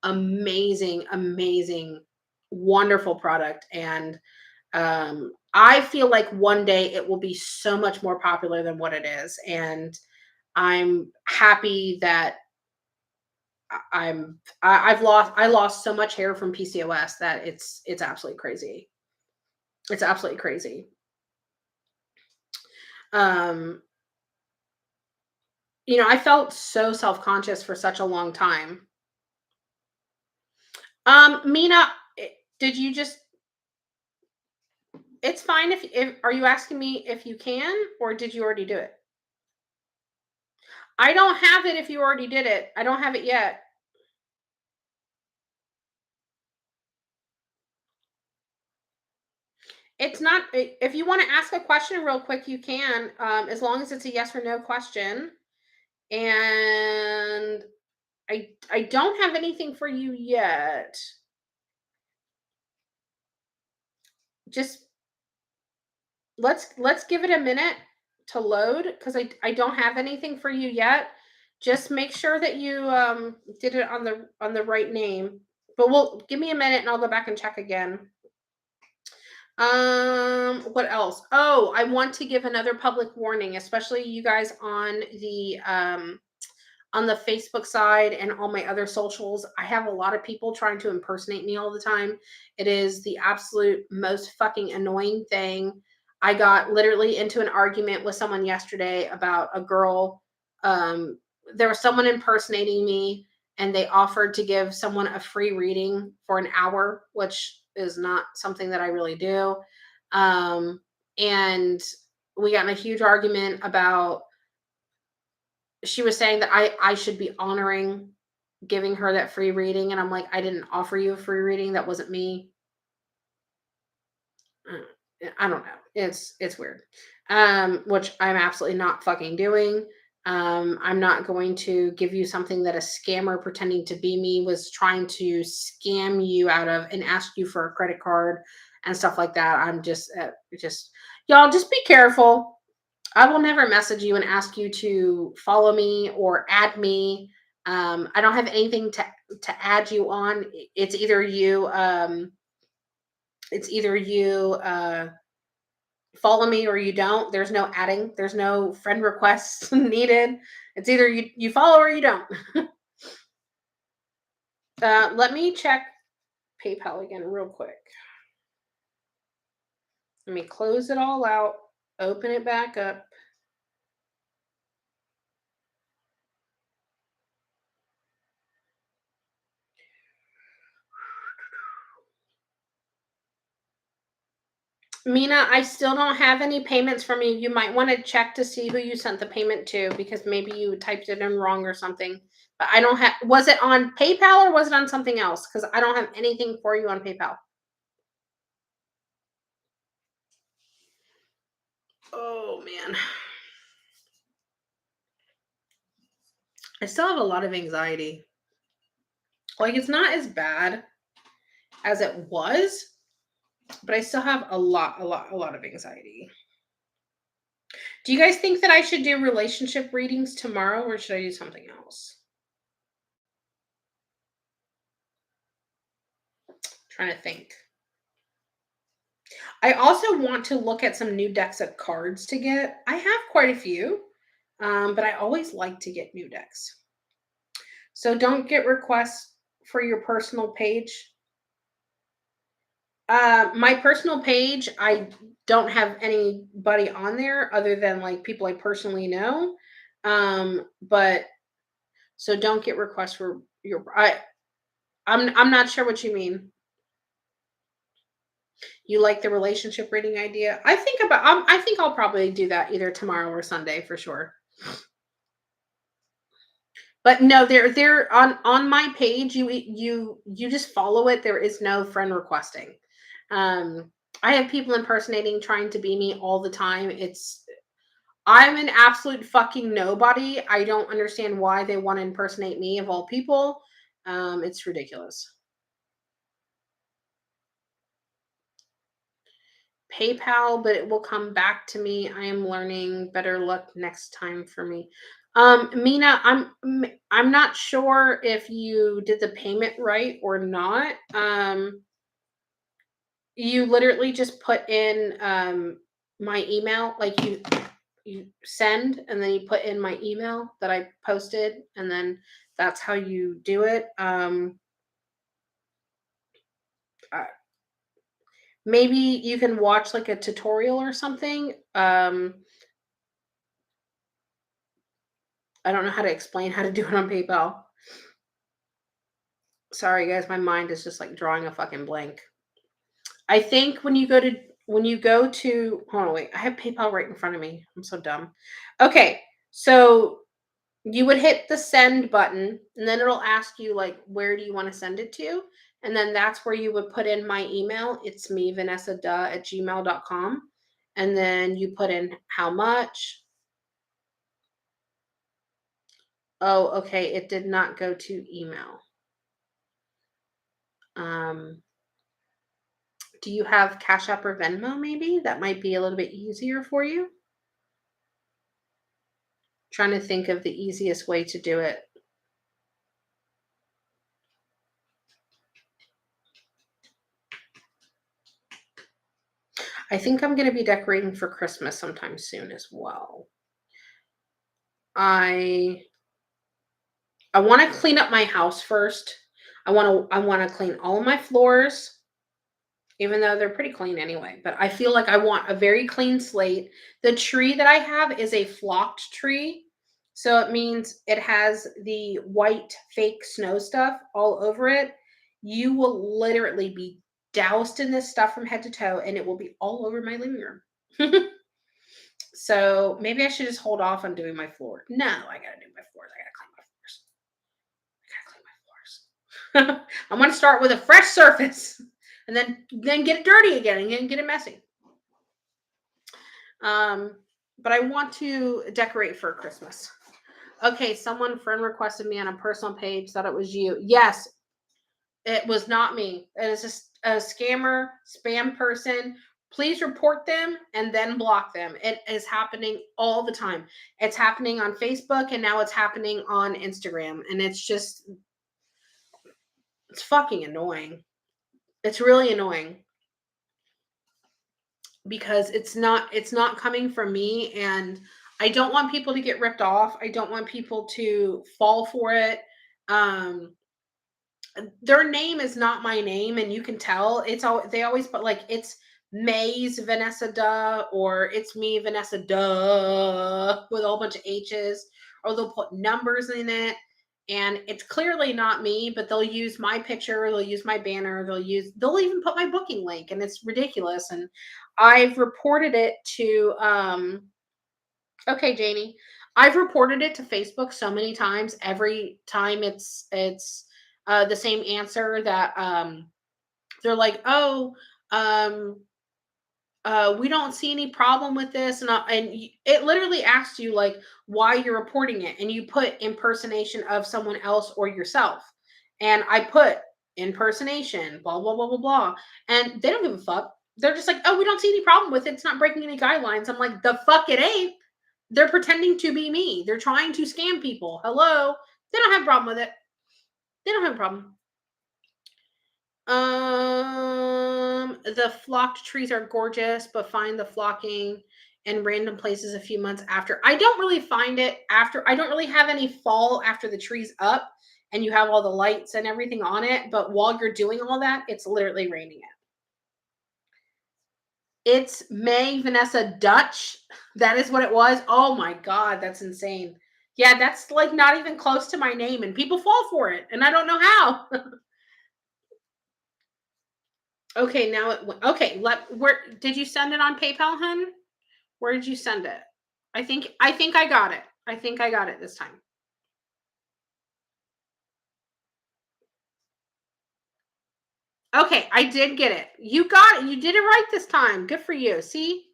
amazing, wonderful product. And I feel like one day it will be so much more popular than what it is. And I'm happy that I lost so much hair from PCOS that it's absolutely crazy. It's absolutely crazy. Um, I felt so self-conscious for such a long time. Mina, did you just it's fine if are you asking me if you can, or did you already do it? I don't have it if you already did it. I don't have it yet. It's not if you want to ask a question real quick, you can, as long as it's a yes or no question. And I don't have anything for you yet. Just let's give it a minute to load because I don't have anything for you yet. Just make sure that you did it on the right name. But we'll give me a minute and I'll go back and check again. What else? Oh, I want to give another public warning, especially you guys on the Facebook side and all my other socials, I have a lot of people trying to impersonate me all the time. It is the absolute most fucking annoying thing. I got literally into an argument with someone yesterday about a girl. Um, there was someone impersonating me, and they offered to give someone a free reading for an hour, which is not something that I really do. And we got in a huge argument about, she was saying that I should be honoring giving her that free reading, and I'm like, I didn't offer you a free reading. That wasn't me. I don't know. It's weird. Which I'm absolutely not fucking doing. I'm not going to give you something that a scammer pretending to be me was trying to scam you out of and ask you for a credit card and stuff like that. I'm just y'all just be careful. I will never message you and ask you to follow me or add me. I don't have anything to add you on. It's either you follow me or you don't. There's no adding. There's no friend requests needed. It's either you follow or you don't. Let me check PayPal again real quick. Let me close it all out, open it back up. Mina, I still don't have any payments from you. You might want to check to see who you sent the payment to, because maybe you typed it in wrong or something. But I don't have, was it on PayPal or was it on something else? Because I don't have anything for you on PayPal. Oh man. I still have a lot of anxiety. Like, it's not as bad as it was, but I still have a lot of anxiety. Do you guys think that I should do relationship readings tomorrow, or should I do something else? Trying to think. I also want to look at some new decks of cards to get. I have quite a few, but I always like to get new decks. So don't get requests for your personal page. My personal page, I don't have anybody on there other than like people I personally know. But so don't get requests for your. I'm not sure what you mean. You like the relationship reading idea? I think I'll probably do that either tomorrow or Sunday for sure. But no, they're on my page. You just follow it. There is no friend requesting. I have people impersonating, trying to be me all the time. I'm an absolute fucking nobody. I don't understand why they want to impersonate me of all people. It's ridiculous. PayPal, but it will come back to me. I am learning. Better luck next time for me. Mina, I'm not sure if you did the payment right or not. You literally just put in my email, like you send, and then you put in my email that I posted, and then that's how you do it. Uh, Maybe you can watch like a tutorial or something. I don't know how to explain how to do it on PayPal. Sorry guys, my mind is just like drawing a fucking blank. I think when you go to hold on, wait, I have PayPal right in front of me. I'm so dumb. Okay, so you would hit the send button, and then it'll ask you like, where do you want to send it to? And then that's where you would put in my email. It's me, vanessaduh@gmail.com. And then you put in how much. Oh, okay. It did not go to email. Um, do you have Cash App or Venmo maybe? That might be a little bit easier for you. Trying to think of the easiest way to do it. I think I'm going to be decorating for Christmas sometime soon as well. I I want to clean up my house first. I want to clean all of my floors, even though they're pretty clean anyway, but I feel like I want a very clean slate. The tree that I have is a flocked tree. So it means it has the white fake snow stuff all over it. You will literally be doused in this stuff from head to toe and it will be all over my living room. So maybe I should just hold off on doing my floor. No, I gotta do my floors. I gotta clean my floors. I gotta clean my floors. I'm gonna start with a fresh surface and then get it dirty again and then get it messy. Um, but I want to decorate for Christmas. Okay, someone friend requested me on a personal page, thought it was you. Yes, it was not me. It is just a scammer, spam person. Please report them and then block them. It is happening all the time. It's happening on Facebook and now it's happening on Instagram. And it's fucking annoying. It's really annoying because it's not coming from me, and I don't want people to get ripped off. I don't want people to fall for it. Um their name is not my name, and you can tell. It's all they always put like it's May's Vanessa Duh, or it's me Vanessa Duh with a whole bunch of H's, or they'll put numbers in it, and it's clearly not me, but they'll use my picture, they'll use my banner, they'll even put my booking link, and it's ridiculous. And I've reported it to okay, Janie. I've reported it to Facebook so many times. Every time it's the same answer that they're like, "Oh, um, we don't see any problem with this," it literally asks you like why you're reporting it, and you put impersonation of someone else or yourself, and I put impersonation, blah blah blah blah blah, and they don't give a fuck. They're just like, "Oh, we don't see any problem with it. It's not breaking any guidelines." I'm like, "The fuck it ain't." They're pretending to be me. They're trying to scam people. Hello. They don't have a problem with it. They don't have a problem. The flocked trees are gorgeous, but find the flocking in random places a few months after. I don't really find it after. I don't really have any fall after the tree's up and you have all the lights and everything on it. But while you're doing all that, it's literally raining it. It's May Vanessa Dutch. That is what it was. Oh my god, that's insane. Yeah, that's like not even close to my name, and people fall for it, and I don't know how. Okay, now okay. Where did you send it on PayPal, hun? Where did you send it? I think I got it. I think I got it this time. Okay, I did get it. You got it. You did it right this time. Good for you. See,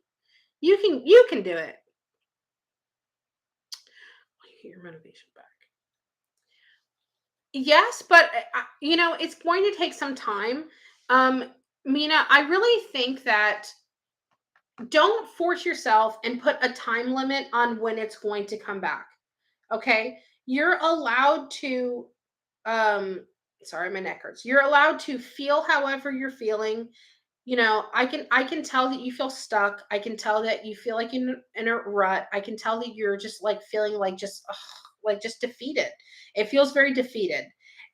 you can do it. Get your motivation back. Yes, but it's going to take some time. Um, Mina, I really think that don't force yourself and put a time limit on when it's going to come back. Okay? You're allowed to um sorry, my neck hurts. You're allowed to feel however you're feeling. I can tell that you feel stuck. I can tell that you feel like in a rut. I can tell that you're just like feeling like just ugh, like just defeated. It feels very defeated.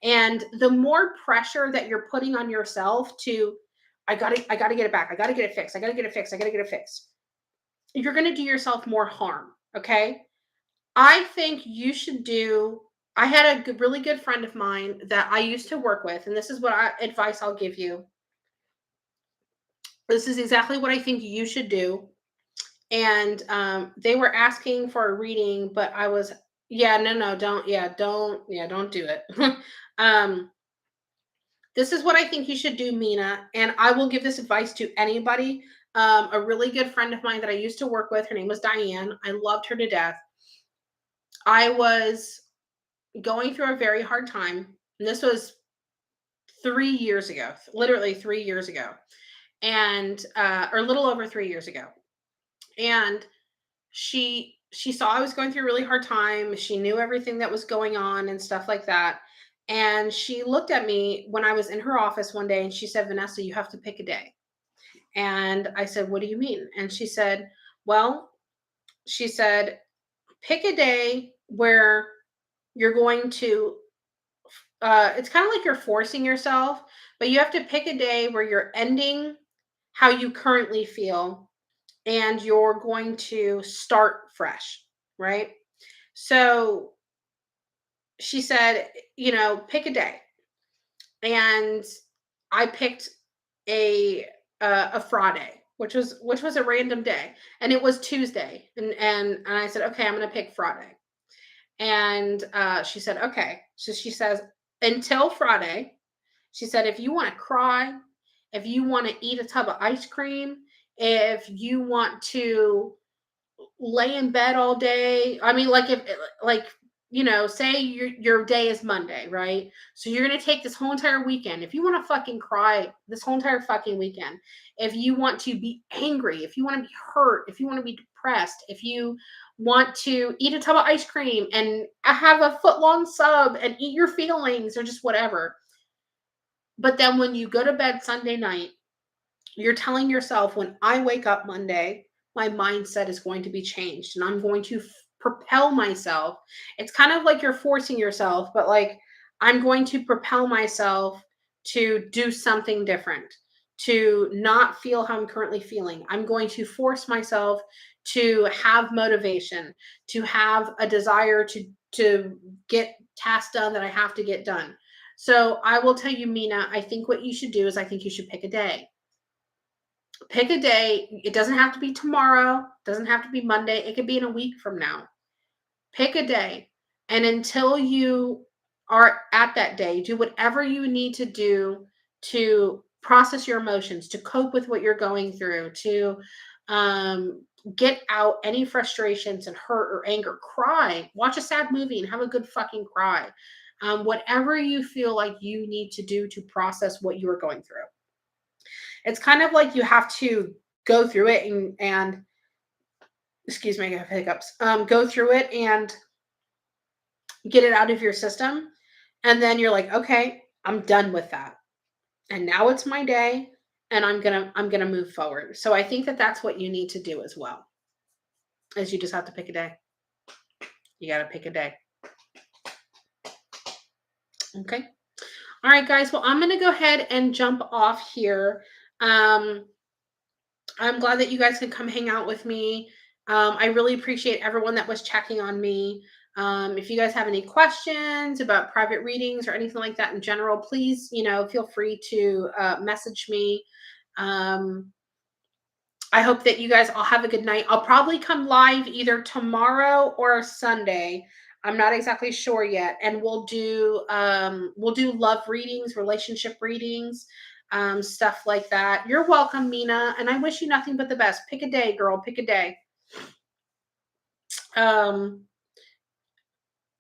And the more pressure that you're putting on yourself to I got to get it back. I got to get it fixed. I got to get it fixed. I got to get it fixed. You're going to do yourself more harm, okay? I think you should do I had a really good friend of mine that I used to work with, and this is what advice I'll give you. This is exactly what I think you should do. And they were asking for a reading, but I was, yeah, no, no, don't do it. um, this is what I think you should do, Mina, and I will give this advice to anybody. A really good friend of mine that I used to work with, her name was Diane. I loved her to death. I was going through a very hard time, and this was 3 years ago, literally 3 years ago, and or a little over 3 years ago. And she saw I was going through a really hard time. She knew everything that was going on and stuff like that. And she looked at me when I was in her office one day and she said, "Vanessa, you have to pick a day." And I said, "What do you mean?" And she said, "Well," she said, "pick a day where you're going to it's kind of like you're forcing yourself, but you have to pick a day where you're ending how you currently feel and you're going to start fresh, right? So she said, pick a day. And I picked a a Friday, which was a random day, and it was Tuesday, and I said, okay, I'm gonna pick Friday, and she said, okay. So she says, until Friday, she said, if you want to cry, if you want to eat a tub of ice cream, if you want to lay in bed all day. I mean, like if like say your day is Monday, right? So you're gonna take this whole entire weekend. If you want to fucking cry this whole entire fucking weekend, if you want to be angry, if you want to be hurt, if you want to be depressed, if you want to eat a tub of ice cream and have a foot long sub and eat your feelings or just whatever. But then when you go to bed Sunday night, you're telling yourself, when I wake up Monday, my mindset is going to be changed and I'm going to propel myself. It's kind of like you're forcing yourself, but like I'm going to propel myself to do something different, to not feel how I'm currently feeling. I'm going to force myself to have motivation, to have a desire to get tasks done that I have to get done. So I will tell you, Mina, I think what you should do is I think you should pick a day. Pick a day. It doesn't have to be tomorrow, doesn't have to be Monday. It could be in a week from now. Pick a day. And until you are at that day, do whatever you need to do to process your emotions, to cope with what you're going through, to get out any frustrations and hurt or anger. Cry. Watch a sad movie and have a good fucking cry. Whatever you feel like you need to do to process what you are going through. It's kind of like you have to go through it and excuse me, I have hiccups. Go through it and get it out of your system. And then you're like, okay, I'm done with that. And now it's my day and I'm gonna move forward. So I think that that's what you need to do as well. Is you just have to pick a day. You got to pick a day. Okay. All right, guys. Well, I'm going to go ahead and jump off here. Um, I'm glad that you guys could come hang out with me. I really appreciate everyone that was checking on me. If you guys have any questions about private readings or anything like that in general, please, feel free to message me. I hope that you guys all have a good night. I'll probably come live either tomorrow or Sunday. I'm not exactly sure yet. And we'll do love readings, relationship readings, stuff like that. You're welcome, Mina, and I wish you nothing but the best. Pick a day, girl. Pick a day. Um,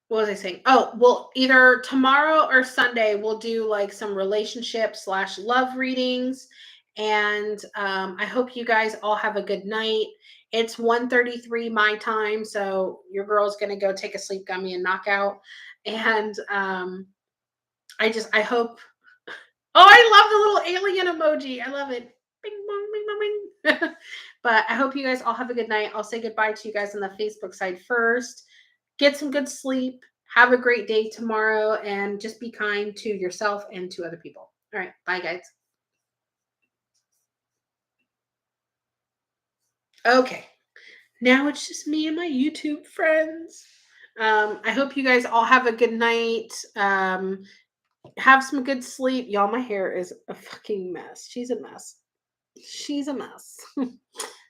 what was I saying? Oh, well, either tomorrow or Sunday we'll do like some relationship/love readings. And I hope you guys all have a good night. It's 1:33 my time, so your girl's gonna go take a sleep gummy and knock out. And I hope. Oh, I love the little alien emoji. I love it. Bing bong, bing bong, bing. But I hope you guys all have a good night. I'll say goodbye to you guys on the Facebook side first. Get some good sleep. Have a great day tomorrow, and just be kind to yourself and to other people. All right. Bye, guys. Okay. Now it's just me and my YouTube friends. I hope you guys all have a good night. Have some good sleep. Y'all, my hair is a fucking mess. She's a mess. She's a mess.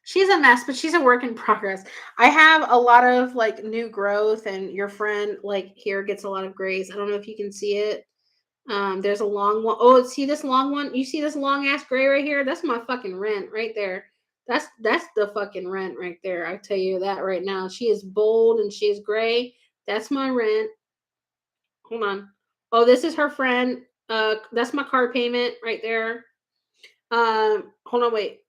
She's a mess, but she's a work in progress. I have a lot of like new growth, and your friend like here gets a lot of grays. I don't know if you can see it. There's a long one. Oh, see this long one? You see this long ass gray right here? That's my fucking rent right there. That's the fucking rent right there. I tell you that right now. She is bold and she is gray. That's my rent. Hold on. Oh, this is her friend. That's my car payment right there. Hold on, wait.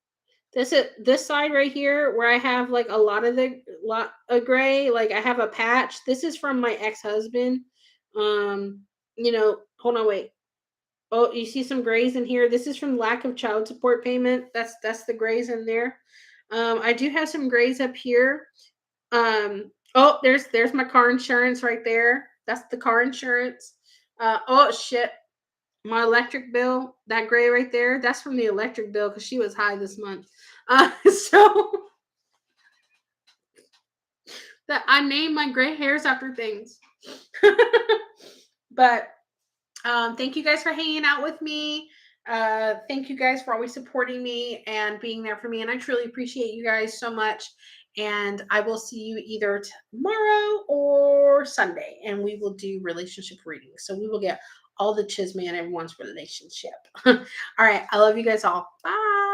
This side right here where I have like a lot of the lot of gray, like I have a patch. This is from my ex-husband. Hold on, wait. Oh, you see some grays in here. This is from lack of child support payment. That's the grays in there. I do have some grays up here. Oh, there's my car insurance right there. That's the car insurance. Oh shit. My electric bill, that gray right there, that's from the electric bill because she was high this month. So that I named my gray hairs after things. But thank you guys for hanging out with me. Thank you guys for always supporting me and being there for me. And I truly appreciate you guys so much. And I will see you either tomorrow or Sunday, and we will do relationship readings. So we will get all the chisme in everyone's relationship. All right. I love you guys all. Bye.